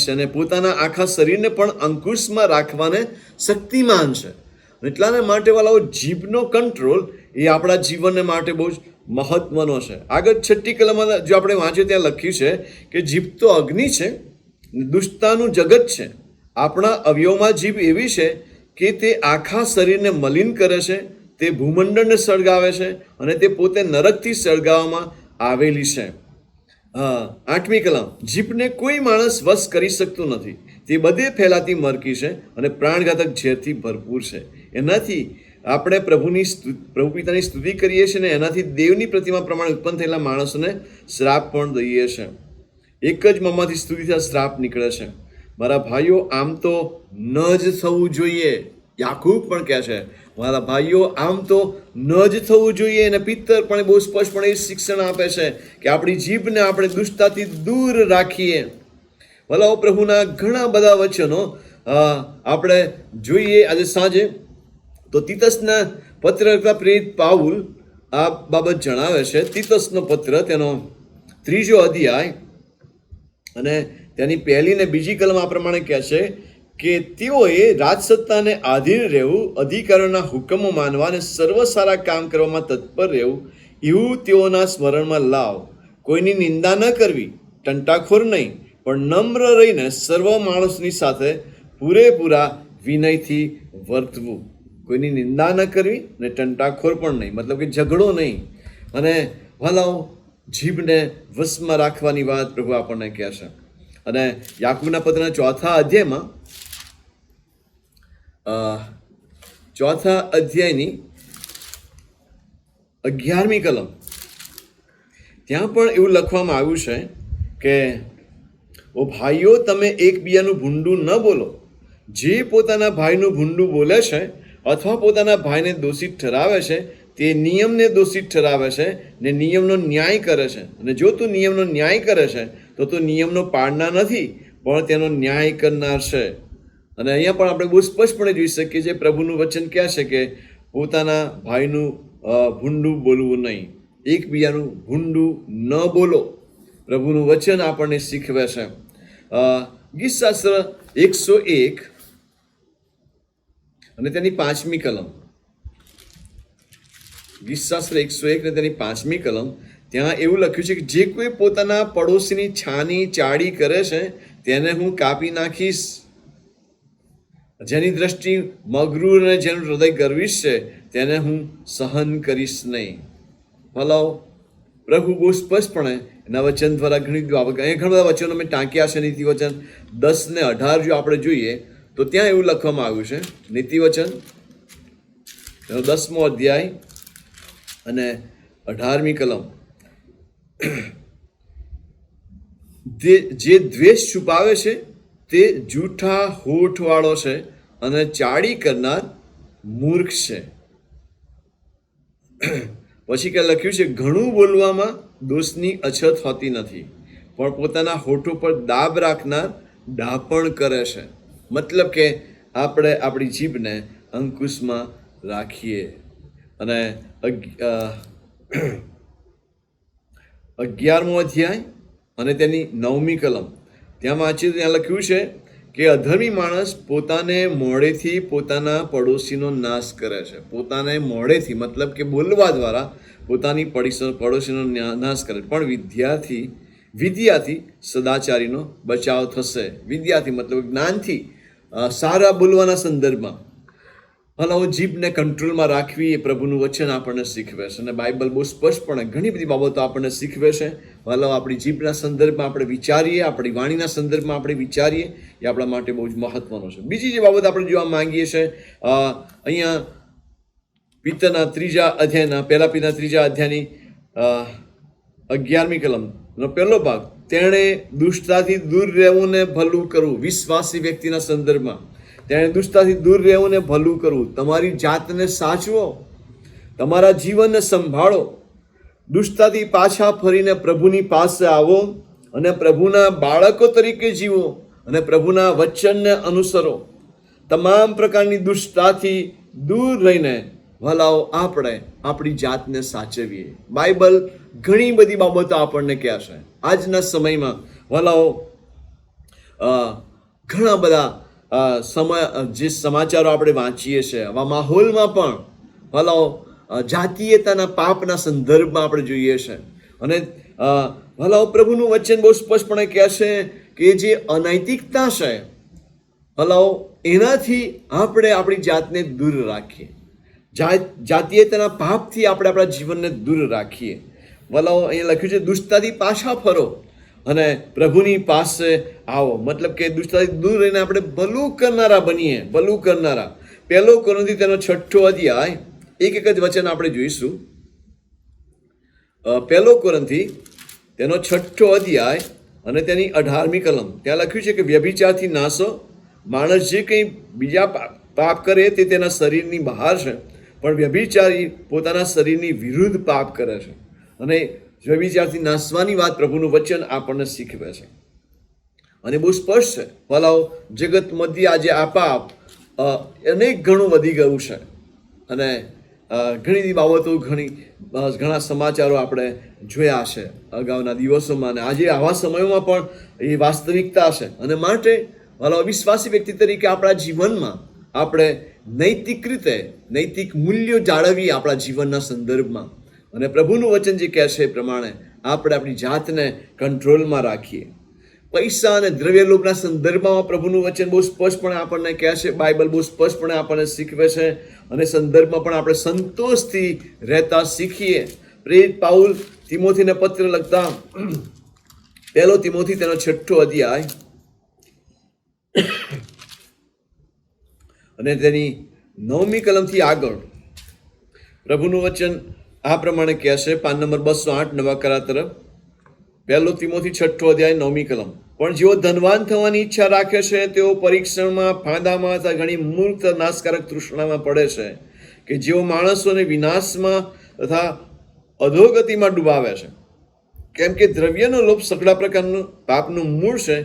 છે અને પોતાના આખા શરીરને પણ અંકુશમાં રાખવાને શક્તિમાન છે. એટલાને માટે વાળાઓ જીભનો કંટ્રોલ એ આપણા જીવનને માટે બહુ જ મહત્વનો છે. આગળ 6ઠી કલમમાં જો આપણે વાંચીએ ત્યાં લખ્યું છે કે જીભ તો અગ્નિ છે, દુષ્ટતાનું જગત છે. આપણા અવયવમાં જીભ એવી છે કે તે આખા શરીરને મલિન કરે છે, તે ભૂમંડળને સળગાવે છે અને તે પોતે નરકથી સળગાવવામાં આવેલી છે. 8મી કલમ, જીભને કોઈ માણસ વશ કરી શકતું નથી. તે બધે ફેલાતી મરકી છે અને પ્રાણઘાતક ઝેરથી ભરપૂર છે. એનાથી આપણે પ્રભુ પિતાની સ્તુતિ કરીએ છીએ અને એનાથી દેવની પ્રતિમા પ્રમાણે ઉત્પન્ન થયેલા માણસોને શ્રાપ પણ દઈએ છીએ. એક જ મોંમાંથી સ્તુતિથી શ્રાપ નીકળે છે. મારા ભાઈઓ, આમ તો ન જ થવું જોઈએ. યાકૂબ પણ કહે છે, મારા ભાઈઓ, આમ તો ન જ થવું જોઈએ. અને પિત્તર પણ બહુ સ્પષ્ટપણે એ શિક્ષણ આપે છે કે આપણી જીભને આપણે દુષ્ટતાથી દૂર રાખીએ. ભલાઓ, પ્રભુના ઘણા બધા વચનો આપણે જોઈએ આજે સાંજે. તો તીતસના પત્ર લખતા પ્રેરિત પાઉલ આ બાબત જણાવે છે. તીતસનો પત્ર તેનો 3જો અધ્યાય અને તેની 1લી ને 2જી કલમ આ પ્રમાણે કહે છે કે તેઓએ રાજસત્તાને આધીન રહેવું, અધિકારીઓના હુકમો માનવા અને સર્વ સારા કામ કરવામાં તત્પર રહેવું, એવું તેઓના સ્મરણમાં લાવ. કોઈની નિંદા ન કરવી, ટંટાખોર નહીં, પણ નમ્ર રહીને સર્વ માણસની સાથે પૂરેપૂરા વિનયથી વર્તવું. કોઈની નિંદા ન કરવી ને ટંટાખોર પણ નહીં, મતલબ કે ઝઘડો નહીં. અને ભલાઓ, જીભને વશમાં રાખવાની વાત પ્રભુ આપણને કહે છે. અને યાકૂબના પત્રના 4થા અધ્યાયમાં 4થા અધ્યાયની 11મી કલમ ત્યાં પણ એવું લખવામાં આવ્યું છે કે ઓ ભાઈઓ, તમે એકબીજાનું ભૂંડું ન બોલો. જે પોતાના ભાઈનું ભૂંડું બોલે છે અથવા પોતાના ભાઈને દોષિત ઠરાવે છે તે નિયમને દોષિત ઠરાવે છે ને નિયમનો ન્યાય કરે છે. અને જો તું નિયમનો ન્યાય કરે છે તો તું નિયમનો પાળનાર નથી પણ તેનો ન્યાય કરનાર છે. અને અહીંયા પણ આપણે બહુ સ્પષ્ટપણે જોઈ શકીએ છીએ પ્રભુનું વચન ક્યાં છે કે પોતાના ભાઈનું ભૂંડું બોલવું નહીં, એકબીજાનું ભૂંડું ન બોલો. પ્રભુનું વચન આપણને શીખવે છે. ગીતશાસ્ત્ર 101 અને તેની 5મી કલમ. ગીતશાસ્ત્ર 101 અને તેની 5મી કલમ ત્યાં એવું લખ્યું છે કે જે કોઈ પોતાના પડોશીની છાની ચાડી કરે છે તેને હું કાપી નાખીશ. જેની દ્રષ્ટિ મગરૂર અને જેનું હૃદય ગર્વિશ છે તેને હું સહન કરીશ નહીં. ભલાઓ, પ્રભુ બહુ સ્પષ્ટપણે એના વચન દ્વારા ઘણી બાબત, અહીંયા ઘણા બધા વચનો મેં ટાંક્યા છે. નીતિ વચન 10 ને 18 જો આપણે જોઈએ તો ત્યાં એવું લખવામાં આવ્યું છે. નીતિ વચન 10મો અધ્યાય અને 18મી કલમ, જે દ્વેષ છુપાવે છે તે જૂઠા હોઠવાળો છે અને ચાડી કરનાર મૂર્ખ છે. પછી કે લખ્યું છે, ઘણું બોલવામાં દોષની અછત હોતી નથી પણ પોતાના હોઠો પર દાબ રાખનાર ડાપણ કરે છે. મતલબ કે આપણે આપણી જીભને અંકુશમાં રાખીએ. અને 11મો અધ્યાય અને તેની 9મી કલમ ત્યાં વાંચીએ ત્યાં લખ્યું છે કે અધર્મી માણસ પોતાને મોઢેથી પોતાના પડોશીનો નાશ કરે છે. પોતાને મોઢેથી મતલબ કે બોલવા દ્વારા પોતાની પડોશીનો નાશ કરે, પણ વિદ્યાથી સદાચારીનો બચાવ થશે. વિદ્યાથી મતલબ જ્ઞાનથી, સારા બોલવાના સંદર્ભમાં. હલાવો, જીભને કંટ્રોલમાં રાખવી એ પ્રભુનું વચન આપણને શીખવે છે. અને બાઇબલ બહુ સ્પષ્ટપણે ઘણી બધી બાબતો આપણને શીખવે છે. હલાવો, આપણી જીભના સંદર્ભમાં આપણે વિચારીએ, આપણી વાણીના સંદર્ભમાં આપણે વિચારીએ, એ આપણા માટે બહુ જ મહત્વનો છે. બીજી જે બાબત આપણે જોવા માંગીએ છીએ અહીંયા પિત્તરના 3જા અધ્યાયના 1 પિત્તરના 3જા અધ્યાયની 11મી કલમનો પહેલો ભાગ, તેણે દુષ્ટતાથી દૂર રહેવું ને ભલું કરવું. વિશ્વાસી વ્યક્તિના સંદર્ભમાં તેણે દુષ્ટતાથી દૂર રહેવું ને ભલું કરવું. તમારી જાતને સાચવો, તમારા જીવનને સંભાળો, દુષ્ટતાથી પાછા ફરીને પ્રભુની પાસે આવો અને પ્રભુના બાળકો તરીકે જીવો અને પ્રભુના વચનને અનુસરો. તમામ પ્રકારની દુષ્ટતાથી દૂર રહીને ભલાઓ આપણે આપણી જાતને સાચવીએ. બાઇબલ ઘણી બધી બાબતો આપણને કહે છે. આજના સમયમાં ભલાઓ ઘણા બધા જે સમાચારો આપણે વાંચીએ છીએ, આવા માહોલમાં પણ ભલાઓ જાતીયતાના પાપના સંદર્ભમાં આપણે જોઈએ છે. અને ભલાઓ પ્રભુનું વચન બહુ સ્પષ્ટપણે કહે છે કે જે અનૈતિકતા છે ભલાઓ એનાથી આપણે આપણી જાતને દૂર રાખીએ. જાતીયતાના પાપથી આપણે આપણા જીવનને દૂર રાખીએ. ભલાઓ અહીંયા લખ્યું છે દુષ્ટતાથી પાછા ફરો અને પ્રભુની પાસે આવો. મતલબ કે દુષ્ટતાથી દૂર રહીને આપણે ભલું કરનારા બનીએ. ભલું કરનારા. 1 કોરિન્થી તેનો 6 અધ્યાય એક જ વચન આપણે જોઈશું. 1 કોરિન્થી તેનો 6 અધ્યાય અને તેની 18મી કલમ. ત્યાં લખ્યું છે કે વ્યભિચારથી નાશો. માણસ જે કંઈ બીજા પાપ કરે તે તેના શરીરની બહાર છે, પણ વ્યભિચારી પોતાના શરીરની વિરુદ્ધ પાપ કરે છે. અને વ્યભિચારથી નાશવાની વાત પ્રભુનું વચન આપણને શીખવે છે. અને બહુ સ્પષ્ટ છે. ભલાઓ જગત મધ્ય આજે આ પાપ અનેક ઘણું વધી ગયું છે. અને ઘણી બધી બાબતો ઘણા સમાચારો આપણે જોયા છે અગાઉના દિવસોમાં, અને આજે આવા સમયોમાં પણ એ વાસ્તવિકતા છે. અને માટે ભલાઓ વિશ્વાસી વ્યક્તિ તરીકે આપણા જીવનમાં આપણે નૈતિક રીતે નૈતિક મૂલ્યો જાળવીએ આપણા જીવનના સંદર્ભમાં. અને પ્રભુનું વચન જે કહે છે એ પ્રમાણે આપણે આપણી જાતને કંટ્રોલમાં રાખીએ. પૈસા અને દ્રવ્ય લોભના સંદર્ભમાં પ્રભુનું વચન બહુ સ્પષ્ટપણે આપણને કહે છે. બાઇબલ બહુ સ્પષ્ટપણે આપણને શીખવે છે. અને સંદર્ભમાં પણ આપણે સંતોષથી રહેતા શીખીએ. પ્રેરિત પાઉલ તિમોથીને પત્ર લખતા 1 તિમોથી તેનો 6 અધ્યાય અને તેની 9મી કલમથી આગળ પ્રભુનું વચન આ પ્રમાણે કહે છે. પાન નંબર 208 નવા કરાર તરફ. 1 તિમોથી 6 અધ્યાય 9મી કલમ. પણ જેઓ ધનવાન થવાની ઈચ્છા રાખે છે તેઓ પરીક્ષણમાં, ફાંદામાં તથા ઘણી મૂર્ત નાશકારક તૃષ્ણામાં પડે છે, કે જેઓ માણસોને વિનાશમાં તથા અધોગતિમાં ડૂબાવે છે. કેમ કે દ્રવ્યનો લોભ સકળા પ્રકારનું પાપનું મૂળ છે.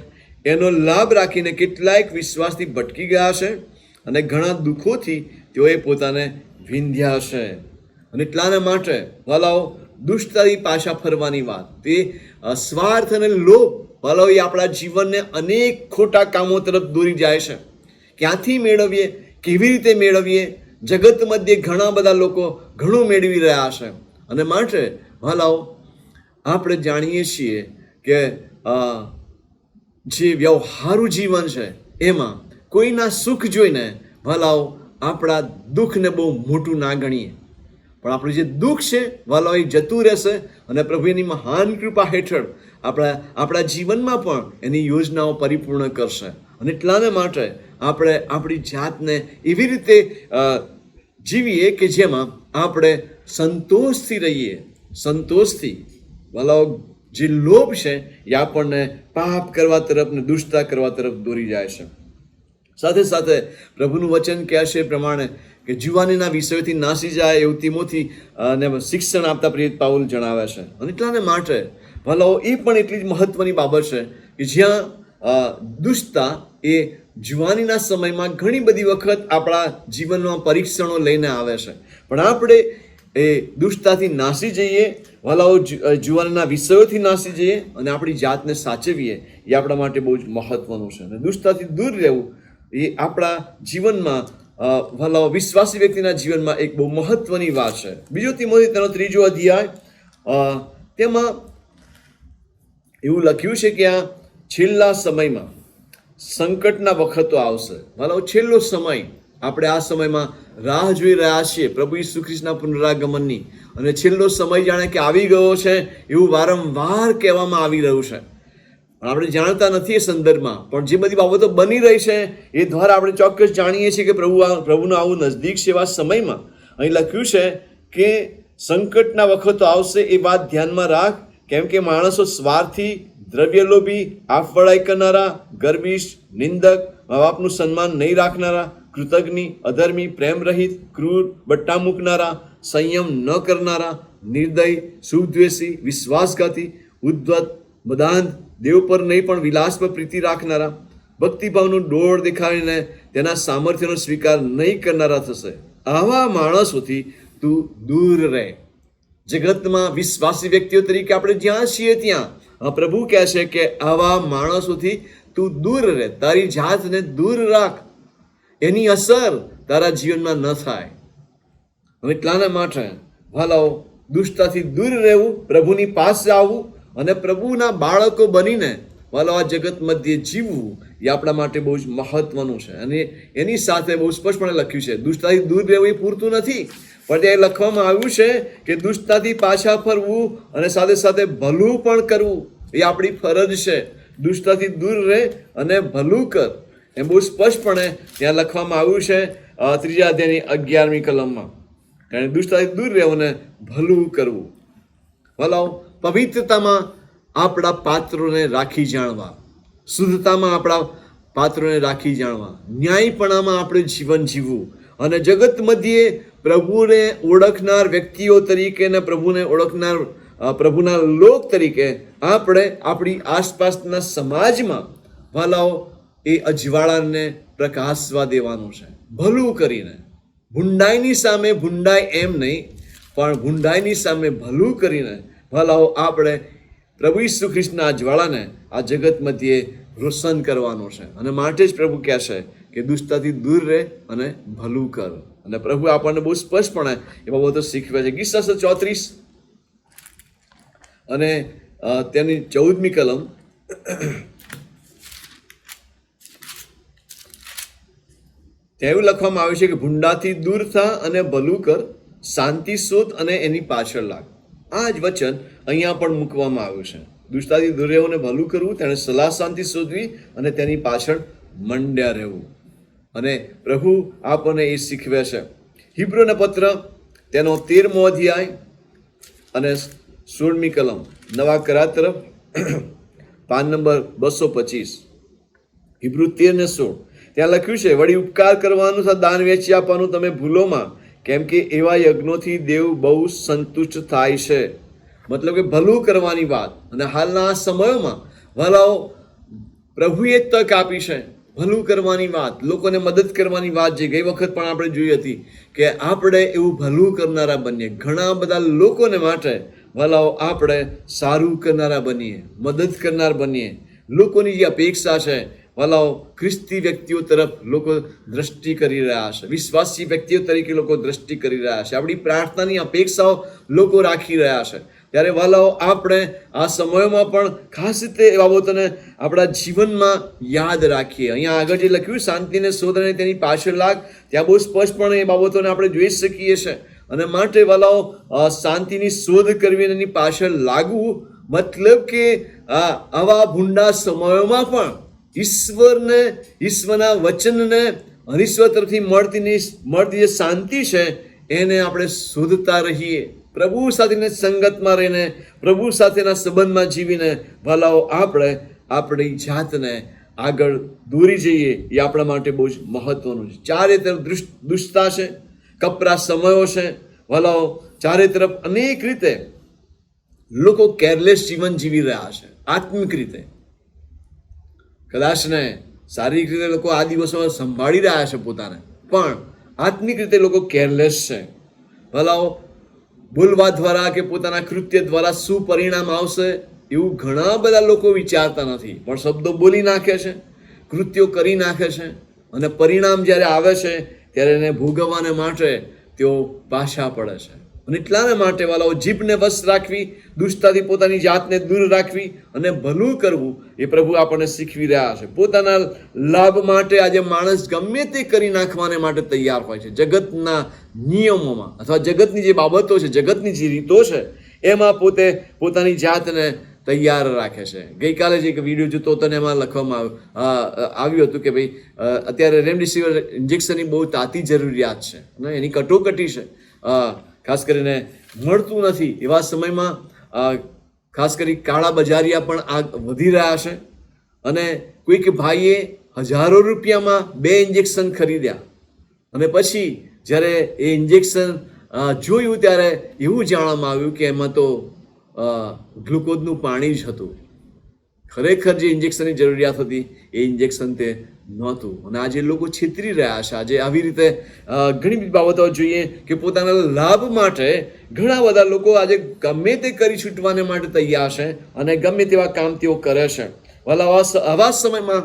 એનો લાભ રાખીને કેટલાયક વિશ્વાસથી ભટકી ગયા છે અને ઘણા દુઃખોથી તેઓએ પોતાને વિંધ્યા છે. અને એટલાના માટે ભલાઓ દુષ્ટતાથી પાછા ફરવાની વાત, તે સ્વાર્થ અને લોભ ભલાઓ એ આપણા જીવનને અનેક ખોટા કામો તરફ દોરી જાય છે. ક્યાંથી મેળવીએ, કેવી રીતે મેળવીએ? જગત મધ્યે ઘણા બધા લોકો ઘણું મેળવી રહ્યા છે. અને માટે ભલાઓ આપણે જાણીએ છીએ કે જે વ્યવહારુ જીવન છે એમાં કોઈના સુખ જોઈને ભલાઓ આપણા દુઃખને બહુ મોટું ના ગણીએ. પણ આપણું જે દુઃખ છે ભલાઓ એ જતું રહેશે અને પ્રભુની મહાન કૃપા હેઠળ આપણા જીવનમાં પણ એની યોજનાઓ પરિપૂર્ણ કરશે. અને એટલાને માટે આપણે આપણી જાતને એવી રીતે જીવીએ કે જેમાં આપણે સંતોષથી રહીએ. સંતોષથી ભલાઓ જે લોભ છે એ આપણને પાપ કરવા તરફ ને દુષ્ટતા કરવા તરફ દોરી જાય છે. સાથે સાથે પ્રભુનું વચન કહે છે એ પ્રમાણે કે જુવાનીના વિષયોથી નાસી જાય એવું તિમોથી ને શિક્ષણ આપતા પ્રેરિત પાઉલ જણાવે છે. અને એટલાને માટે ભલાઓ એ પણ એટલી જ મહત્વની બાબત છે કે જ્યાં દુષ્ટતા એ જુવાનીના સમયમાં ઘણી બધી વખત આપણા જીવનમાં પરીક્ષણો લઈને આવે છે, પણ આપણે એ દુષ્ટતાથી નાસી જઈએ, ભલાઓ જુવાનીના વિષયોથી નાસી જઈએ અને આપણી જાતને સાચવીએ. એ આપણા માટે બહુ જ મહત્વનું છે. અને દુષ્ટતાથી દૂર રહેવું એ આપણા જીવનમાં ભલાઓ વિશ્વાસી વ્યક્તિના જીવનમાં એક બહુ મહત્વની વાત છે. 2 તિમોથી તેનો 3 અધ્યાય તેમાં એવું લખ્યું છે કે આ છેલ્લા સમયમાં સંકટના વખતો આવશે. ભલાઓ છેલ્લો સમય, આપણે આ સમયમાં રાહ જોઈ રહ્યા છીએ પ્રભુ ઈસુ ખ્રિસ્તના પુનરાગમનની. અને છેલ્લો સમય જાણે કે આવી ગયો છે એવું વારંવાર કહેવામાં આવી રહ્યું છે, પણ આપણે જાણતા નથી એ સંદર્ભમાં. પણ જે બધી બાબતો બની રહી છે એ દ્વારા આપણે ચોક્કસ જાણીએ છીએ કે પ્રભુનું આવું નજદીક છે. એવા સમયમાં અહીં લખ્યું છે કે સંકટના વખતો આવશે એ વાત ધ્યાનમાં રાખ, કેમ કે માણસો સ્વાર્થી, દ્રવ્યલોભી, આપવડાઈ કરનારા, ગર્વિષ્ઠ, નિંદક, મા બાપનું સન્માન નહીં રાખનારા, કૃતજ્ઞ, અધર્મી, પ્રેમ રહિત, ક્રૂર, બટ્ટા મૂકનારા, સંયમ ન કરનારા, નિર્દય, સુદ્વેષી, વિશ્વાસઘાતી, ઉદ્ધત, બદાંત, દેવ પર નહીં પણ વિલાસ પર પ્રીતિ રાખનારા, ભક્તિભાવનું ડોળ દેખાડીને તેના સામર્થ્યનો સ્વીકાર નહીં કરનારા થશે. આવા માણસોથી તું દૂર રહે. જગતમાં વિશ્વાસી વ્યક્તિઓ તરીકે આપણે જ્યાં છીએ ત્યાં પ્રભુ કહે છે કે આવા માણસોથી તું દૂર રહે. તારી જાતને દૂર રાખ, એની અસર તારા જીવનમાં ન થાય. અને એટલાના માટે વાલાઓ, દુષ્ટતાથી દૂર રહેવું, પ્રભુની પાસે આવવું અને પ્રભુના બાળકો બનીને વાલાઓ આ જગત મધ્યે જીવવું એ આપણા માટે બહુ જ મહત્વનું છે. અને એની સાથે બહુ સ્પષ્ટપણે લખ્યું છે, દુષ્ટતાથી દૂર રહેવું એ પૂરતું નથી, પણ ત્યાં લખવામાં આવ્યું છે કે દુષ્ટતાથી પાછા ફરવું અને સાથે સાથે ભલું પણ કરવું એ આપણી ફરજ છે. દુષ્ટતાથી દૂર રહે અને ભલું કર, એમ બહુ સ્પષ્ટપણે ત્યાં લખવામાં આવ્યું છે 3 અધ્યાયની 11મી કલમમાં. કારણ દુષ્ટતાથી દૂર રહેવું અને ભલું કરવું. ભલાઓ, પવિત્રતામાં આપણા પાત્રોને રાખી જાણવા, શુદ્ધતામાં આપણા પાત્રોને રાખી જાણવા, ન્યાયપણામાં આપણે જીવન જીવવું અને જગત મધ્યે પ્રભુને ઓળખનાર વ્યક્તિઓ તરીકે અને પ્રભુને ઓળખનાર પ્રભુના લોક તરીકે આપણે આપણી આસપાસના સમાજમાં વાલાઓ એ અજવાળાને પ્રકાશવા દેવાનું છે. ભલું કરીને, ભૂંડાઈની સામે ભૂંડાઈ એમ નહીં, પણ ભૂંડાઈની સામે ભલું કરીને વાલાઓ આપણે પ્રભુ ઈસુ ખ્રિસ્તના અજવાળાને આ જગત મધ્યે રોશન કરવાનું છે. અને માટે જ પ્રભુ કહે છે કે દુષ્ટતાથી દૂર રહે અને ભલું કર. અને પ્રભુ આપણને બહુ સ્પષ્ટપણે એ બાબતો શીખવે છે. ગીત 34 અને તેની 14મી કલમ ત્યાં એવું લખવામાં આવ્યું છે કે ભૂંડાથી દૂર થા અને ભલું કર, શાંતિ શોધ અને એની પાછળ લાગ. આ જ વચન અહીંયા પણ મૂકવામાં આવ્યું છે. દુષ્ટતાથી દૂર રહેવું અને ભલું કરવું, તેણે સલાહ શાંતિ શોધવી અને તેની પાછળ મંડ્યા રહેવું. અને પ્રભુ આપણને એ શીખવે છે. હિબ્રુના પત્ર તેનો 13મો અધ્યાય અને 16મી કલમ, નવા કરાર તરફ, પાન નંબર 225, હિબ્રુ 13:16. ત્યાં લખ્યું છે, વળી ઉપકાર કરવાનું તથા દાન વેચી આપવાનું તમે ભૂલોમાં, કેમ કે એવા યજ્ઞોથી દેવ બહુ સંતુષ્ટ થાય છે. મતલબ કે ભલું કરવાની વાત. અને હાલના આ સમયોમાં વાલાઓ પ્રભુએ તક આપી છે ભલું કરવાની વાત, લોકોને મદદ કરવાની વાત, જે ગઈ વખત પણ આપણે જોઈ હતી કે આપણે એવું ભલું કરનારા બનીએ. ઘણા બધા લોકોને માટે વાલાઓ આપણે સારું કરનારા બનીએ, મદદ કરનાર બનીએ. લોકોની જે અપેક્ષા છે વાલાઓ, ખ્રિસ્તી વ્યક્તિઓ તરફ લોકો દ્રષ્ટિ કરી રહ્યા છે, વિશ્વાસી વ્યક્તિઓ તરીકે લોકો દ્રષ્ટિ કરી રહ્યા છે, આપણી પ્રાર્થનાની અપેક્ષાઓ લોકો રાખી રહ્યા છે. ત્યારે વાલાઓ આપણે આ સમયોમાં પણ ખાસ રીતે એ બાબતોને આપણા જીવનમાં યાદ રાખીએ. અહીંયા આગળ જે લખ્યું, શાંતિને શોધ અને તેની પાછળ લાગ, ત્યાં બહુ સ્પષ્ટપણે એ બાબતોને આપણે જોઈ શકીએ છીએ. અને માટે વાલાઓ શાંતિની શોધ કરવી અને એની પાછળ લાગવું, મતલબ કે આવા ભૂંડા સમયોમાં પણ ઈશ્વરના વચનને અને ઈશ્વર તરફથી મળતી જે શાંતિ છે એને આપણે શોધતા રહીએ. પ્રભુ સાથેની સંગતમાં રહીને, પ્રભુ સાથેના સંબંધમાં જીવીને વાલાઓ આપણે આપણી જાતને આગળ દોરી જઈએ. એ આપણા માટે બહુ જ મહત્વનું છે. ચારે તરફ દુષ્ટતા છે, કપરા સમયો છે વાલાઓ, ચારે તરફ અનેક રીતે લોકો કેરલેસ જીવન જીવી રહ્યા છે. આત્મિક રીતે કદાચ ને શારીરિક રીતે લોકો આ દિવસોમાં સંભાળી રહ્યા છે પોતાને, પણ આત્મિક રીતે લોકો કેરલેસ છે ભલાઓ. બોલવા દ્વારા કે પોતાના કૃત્ય દ્વારા શું પરિણામ આવશે એવું ઘણા બધા લોકો વિચારતા નથી, પણ શબ્દો બોલી નાખે છે, કૃત્યો કરી નાખે છે, અને પરિણામ જ્યારે આવે છે ત્યારે એને ભોગવવાને માટે તેઓ પાછા પડે છે. અને એટલાને માટે વાલાઓ જીભને વશ રાખવી, દુષ્ટતાથી પોતાની જાતને દૂર રાખવી અને ભલું કરવું એ પ્રભુ આપણને શીખવી રહ્યા છે. પોતાના લાભ માટે આજે માણસ ગમે તે કરી નાખવાને માટે તૈયાર હોય છે. જગતના નિયમોમાં અથવા જગતની જે બાબતો છે, જગતની જે રીતો છે, એમાં પોતે પોતાની જાતને તૈયાર રાખે છે. ગઈકાલે જ એક વિડીયો જોતો હતો ને એમાં લખવામાં આવ્યું હતું કે ભાઈ અત્યારે રેમડેસિવિર ઇન્જેક્શનની બહુ તાતી જરૂરિયાત છે અને એની કટોકટી છે, ખાસ કરીને મળતું નથી. એવા સમયમાં ખાસ કરી કાળા બજારિયા પણ આ વધી રહ્યા છે. અને કોઈક ભાઈએ હજારો રૂપિયામાં 2 ઇન્જેક્શન ખરીદ્યા અને પછી જ્યારે એ ઇન્જેક્શન જોયું ત્યારે એવું જાણવામાં આવ્યું કે એમાં તો ગ્લુકોઝનું પાણી જ હતું. ખરેખર જે ઇન્જેક્શનની જરૂરિયાત હતી એ ઇન્જેક્શન તે નહોતું. અને આજે લોકો છેતરી રહ્યા છે. આજે આવી રીતે ઘણી બધી બાબતો જોઈએ કે પોતાના લાભ માટે ઘણા બધા લોકો આજે ગમે તે કરી છૂટવાને માટે તૈયાર છે અને ગમે તેવા કામ તેઓ કરે છે. આવા સમયમાં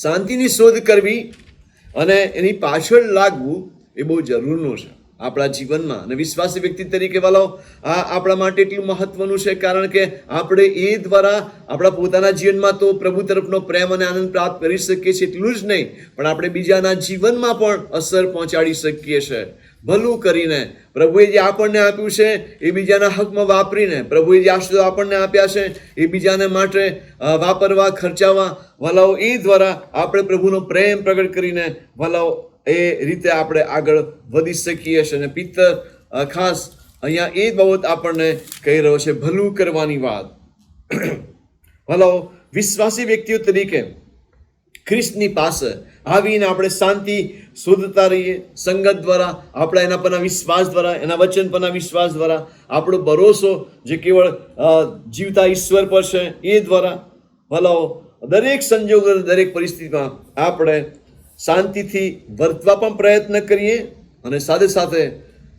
શાંતિની શોધ કરવી અને એની પાછળ લાગવું એ બહુ જરૂરનું છે આપણા જીવનમાં. અને વિશ્વાસી વ્યક્તિ તરીકે વાલાઓ આ આપણા માટે એટલું મહત્વનું છે, કારણ કે આપણે એ દ્વારા આપણા પોતાના જીવનમાં તો પ્રભુ તરફનો પ્રેમ અને આનંદ પ્રાપ્ત કરી શકીએ છીએ એટલું જ નહીં, પણ આપણે બીજાના જીવનમાં પણ અસર પહોંચાડી શકીએ છીએ. ભલું કરીને પ્રભુએ જે આપણને આપ્યું છે એ બીજાના હકમાં વાપરીને, પ્રભુએ જે આશીર્વાદ આપણને આપ્યા છે એ બીજાને માટે વાપરવા, ખર્ચાવા વાલાઓ, એ દ્વારા આપણે પ્રભુનો પ્રેમ પ્રગટ કરીને વાલાઓ એ રીતે આપણે આગળ વધી શકીએ છીએ. અને પિત્તર ખાસ અહીંયા એ બાબત આપણને કહી રહ્યો છે, ભલું કરવાની વાત. વાલાઓ, વિશ્વાસી વ્યક્તિઓ તરીકે ખ્રિસ્તની પાસે આવીને આપણે શાંતિ શોધતા રહીએ. સંગત દ્વારા, આપણા એના પરના વિશ્વાસ દ્વારા, એના વચન પરના વિશ્વાસ દ્વારા, આપણો ભરોસો જે કેવળ જીવતા ઈશ્વર પર છે એ દ્વારા વાલાઓ દરેક સંજોગો, દરેક પરિસ્થિતિમાં આપણે શાંતિથી વર્તવા પણ પ્રયત્ન કરીએ અને સાથે સાથે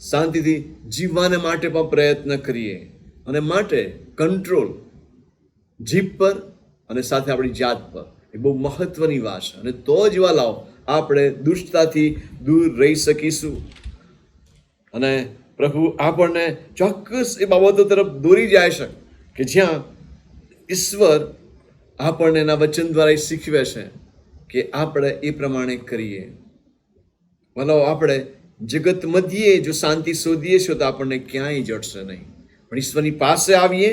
શાંતિથી જીવવાને માટે પણ પ્રયત્ન કરીએ. અને માટે કંટ્રોલ જીભ પર અને સાથે આપણી જાત પર એ બહુ મહત્વની વાત છે. અને તો જ વાલાઓ આપણે દુષ્ટતાથી દૂર રહી શકીશું. અને પ્રભુ આપણને ચોક્કસ એ બાબતો તરફ દોરી જાય છે કે જ્યાં ઈશ્વર આપણને એના વચન દ્વારા શીખવે છે કે આપણે એ પ્રમાણે કરીએ. વાલાઓ, આપણે જગત મધ્યે જો શાંતિ શોધીએ છીએ તો આપણને ક્યાંય જડશે નહીં. પણ ઈશ્વરની પાસે આવીએ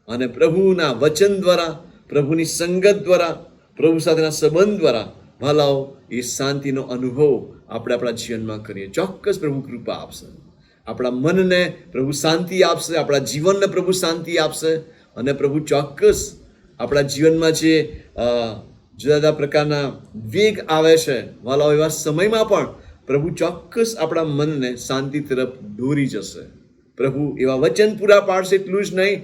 અને પ્રભુના વચન દ્વારા, પ્રભુની સંગત દ્વારા, પ્રભુ સાથેના સંબંધ દ્વારા વાલાઓ એ શાંતિનો અનુભવ આપણે આપણા જીવનમાં કરીએ. ચોક્કસ પ્રભુ કૃપા આપશે. આપણા મનને પ્રભુ શાંતિ આપશે, આપણા જીવનને પ્રભુ શાંતિ આપશે. અને પ્રભુ ચોક્કસ આપણા જીવનમાં જે જુદા જુદા પ્રકારના વેગ આવે છે વાલાઓ, એવા સમયમાં પણ પ્રભુ ચોક્કસ આપણા મનને શાંતિ તરફ દોરી જશે. પ્રભુ એવા વચન પૂરા પાડશે એટલું જ નહીં,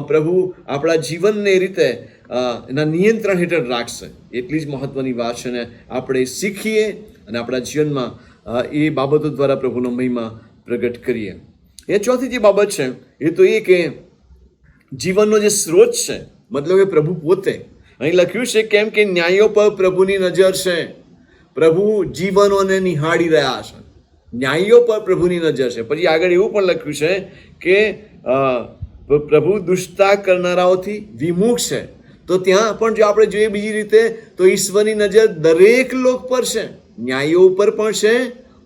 પ્રભુ આપણા જીવનને એ રીતે એના નિયંત્રણ હેઠળ રાખશે. એટલી જ મહત્વની વાત છે. ને આપણે શીખીએ અને આપણા જીવનમાં એ બાબતો દ્વારા પ્રભુનો મહિમા પ્રગટ કરીએ. એ ચોથી જે બાબત છે એ તો એ કે જીવનનો જે સ્ત્રોત છે, મતલબ કે પ્રભુ પોતે. અહીં લખ્યું છે કેમ કે ન્યાયો પર પ્રભુની નજર છે. પ્રભુ જીવનોને નિહાળી રહ્યા છે. ન્યાયો પર પ્રભુની નજર છે. પછી આગળ એવું પણ લખ્યું છે કે પ્રભુ દુષ્ટતા કરનારાઓથી વિમુખ છે. તો ત્યાં પણ જો આપણે જોઈએ બીજી રીતે તો ઈશ્વરની નજર દરેક લોક પર છે, ન્યાયો ઉપર પણ છે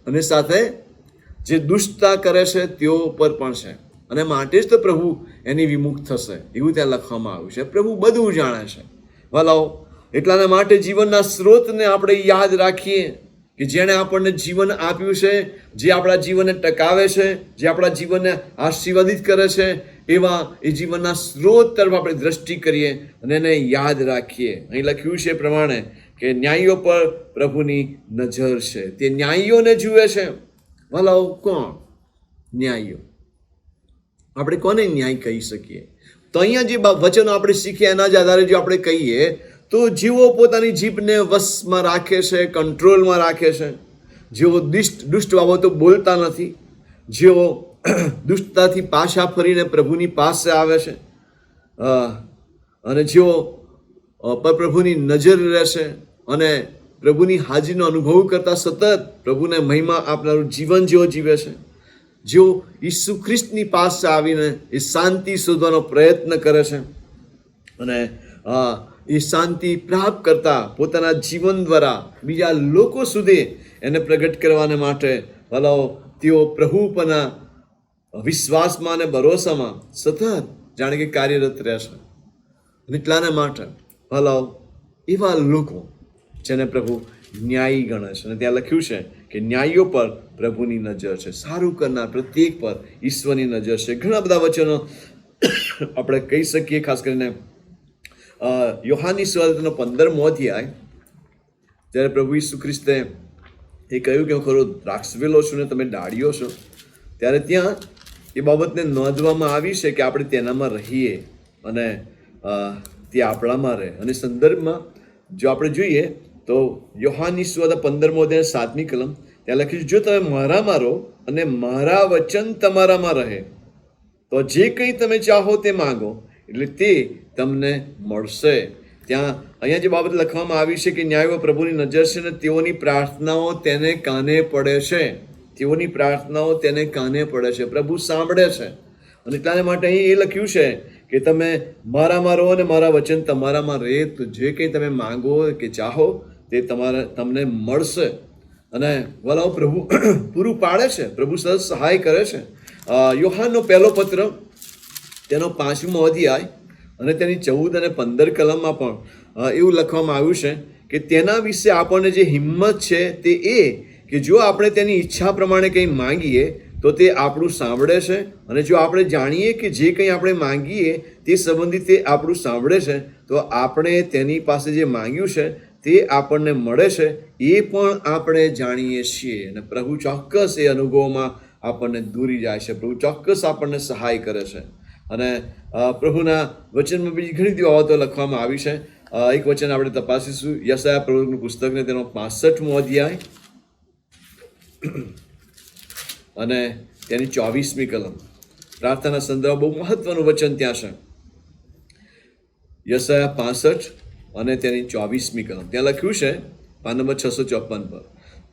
અને સાથે જે દુષ્ટતા કરે છે તેઓ પર પણ છે. અને માટે જ તો પ્રભુ એની વિમુખ થશે એવું ત્યાં લખવામાં આવ્યું છે. પ્રભુ બધું જાણે છે વાલાઓ. એટલાના માટે જીવનના સ્ત્રોતને આપણે યાદ રાખીએ કે જેણે આપણને જીવન આપ્યું છે, જે આપણા જીવનને ટકાવે છે, જે આપણા જીવનને આશીર્વાદિત કરે છે, એવા એ જીવનના સ્ત્રોત તરફ આપણે દ્રષ્ટિ કરીએ અને એને યાદ રાખીએ. અહીં લખ્યું છે પ્રમાણે કે ન્યાયીઓ પર પ્રભુની નજર છે. તે ન્યાયીઓને જુએ છે. વાલાઓ, કોણ ન્યાયીઓ? આપણે કોને ન્યાય કહી શકીએ? તો અહીંયા જે વચનો આપણે શીખ્યા એના જ આધારે જો આપણે કહીએ તો જેઓ પોતાની જીભને વશમાં રાખે છે, કંટ્રોલમાં રાખે છે, જેઓ દુષ્ટ બાબતો બોલતા નથી, જેઓ દુષ્ટતાથી પાછા ફરીને પ્રભુની પાસે આવે છે, અને જેઓ પર પ્રભુની નજર રહેશે અને પ્રભુની હાજરીનો અનુભવ કરતા સતત પ્રભુને મહિમા આપનારું જીવન જેઓ જીવે છે, જેઓ ઈસુ ખ્રિસ્તની પાસે આવીને એ શાંતિ શોધવાનો પ્રયત્ન કરે છે અને એ શાંતિ પ્રાપ્ત કરતા પોતાના જીવન દ્વારા બીજા લોકો સુધી એને પ્રગટ કરવાને માટે વાલાઓ તેઓ પ્રભુ પરના વિશ્વાસમાં અને ભરોસામાં સતત જાણે કે કાર્યરત રહેશે. એટલાને માટે વાલાઓ એવા લોકો જેને પ્રભુ ન્યાયી ગણે છે. અને ત્યાં લખ્યું છે કે ન્યાયીઓ પર પ્રભુની નજર છે. સારું કરનાર પ્રત્યેક પર ઈશ્વરની નજર છે. ઘણા બધા વચનો આપણે કહી શકીએ. ખાસ કરીને યોહાનની સુવાર્તાનો 15મો અધ્યાય, જ્યારે પ્રભુ ઈસુ ખ્રિસ્તે એ કહ્યું કે હું ખરો દ્રાક્ષવેલો છું ને તમે ડાળીઓ છો, ત્યારે ત્યાં એ બાબતને નોંધવામાં આવી છે કે આપણે તેનામાં રહીએ અને તે આપણામાં રહે. અને સંદર્ભમાં જો આપણે જોઈએ તો યોહાનની સુવાર્તા 15મો અધ્યાય 7મી કલમ ત્યાં લખ્યું છે, જો તમે મારામાં રહો અને મારા વચન તમારામાં રહે તો જે કંઈ તમે ચાહો તે માંગો એટલે તે તમને મળશે. ત્યાં અહીંયા જે બાબત લખવામાં આવી છે કે ન્યાયો પ્રભુની નજર છે ને તેઓની પ્રાર્થનાઓ તેને કાને પડે છે. તેઓની પ્રાર્થનાઓ તેને કાને પડે છે, પ્રભુ સાંભળે છે. અને એટલા માટે અહીં એ લખ્યું છે કે તમે મારામાં રહો અને મારા વચન તમારામાં રહે તો જે કંઈ તમે માંગો કે ચાહો તે તમને મળશે. અને વલાઓ પ્રભુ પૂરું પાડે છે, પ્રભુ સરસ સહાય કરે છે. યોહાનનો પહેલો પત્ર તેનો 5મો અધ્યાય અને તેની 14 અને 15 કલમમાં પણ એવું લખવામાં આવ્યું છે કે તેના વિશે આપણને જે હિંમત છે તે એ કે જો આપણે તેની ઈચ્છા પ્રમાણે કંઈ માંગીએ તો તે આપણું સાંભળે છે. અને જો આપણે જાણીએ કે જે કંઈ આપણે માંગીએ તે સંબંધિત તે આપણું સાંભળે છે તો આપણે તેની પાસે જે માંગ્યું છે તે આપણને મળે છે એ પણ આપણે જાણીએ છીએ. અને પ્રભુ ચોક્કસ એ અનુભવમાં આપણને દોરી જાય છે, પ્રભુ ચોક્કસ આપણને સહાય કરે છે. અને પ્રભુના વચનમાં બીજી ઘણી બધી બાબતો લખવામાં આવી છે. એક વચન આપણે તપાસીશું, યશાયા પ્રવક્તાનું પુસ્તકને તેનો 65મો અધ્યાય અને તેની 24મી કલમ. પ્રાર્થનાના સંદર્ભ બહુ મહત્વનું વચન ત્યાં છે. યશાયા 65 અને તેની 24મી કલમ ત્યાં લખ્યું છે પાન નંબર 654 પર,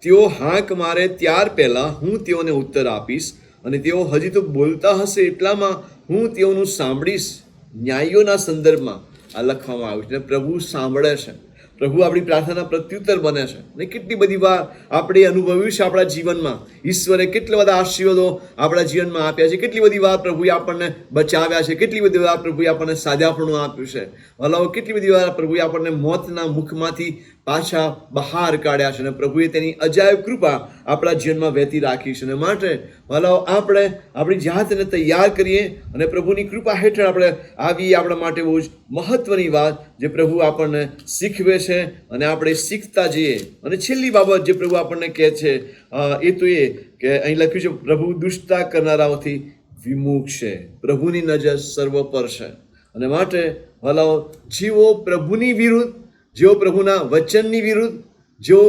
તેઓ હાંક મારે ત્યાર પહેલાં હું તેઓને ઉત્તર આપીશ અને તેઓ હજી તો બોલતા હશે એટલામાં હું તેઓનું સાંભળીશ. ન્યાયોના સંદર્ભમાં આ લખવામાં આવ્યું છે. પ્રભુ સાંભળે છે, પ્રભુ આપણી પ્રાર્થના પ્રત્યુત્તર બને છે. અને કેટલી બધી વાર આપણે અનુભવ્યું છે આપણા જીવનમાં, ઈશ્વરે કેટલા બધા આશીર્વાદો આપણા જીવનમાં આપ્યા છે, કેટલી બધી વાર પ્રભુએ આપણને બચાવ્યા છે, કેટલી બધી વાર પ્રભુએ આપણને સાજાપણું આપ્યું છે. ભલાઓ કેટલી બધી વાર પ્રભુએ આપણને મોતના મુખમાંથી પાછા બહાર કાઢ્યા છે. અને પ્રભુએ તેની અજાયબ કૃપા આપણા જીવનમાં વહેતી રાખી છે. અને માટે ભલાઓ આપણે આપણી જાતને તૈયાર કરીએ અને પ્રભુની કૃપા હેઠળ આપણે આવીએ. આપણા માટે બહુ જ મહત્વની વાત જે પ્રભુ આપણને શીખવે છે અને આપણે શીખતા જઈએ. અને છેલ્લી બાબત જે પ્રભુ આપણને કહે છે એ તો એ કે અહીં લખ્યું છે, પ્રભુ દુષ્ટતા કરનારાઓથી વિમુખ છે, પ્રભુની નજર સર્વ પર છે. અને માટે ભલાઓ જેઓ પ્રભુની વિરુદ્ધ, જેઓ પ્રભુના વચનની વિરુદ્ધ જેઓ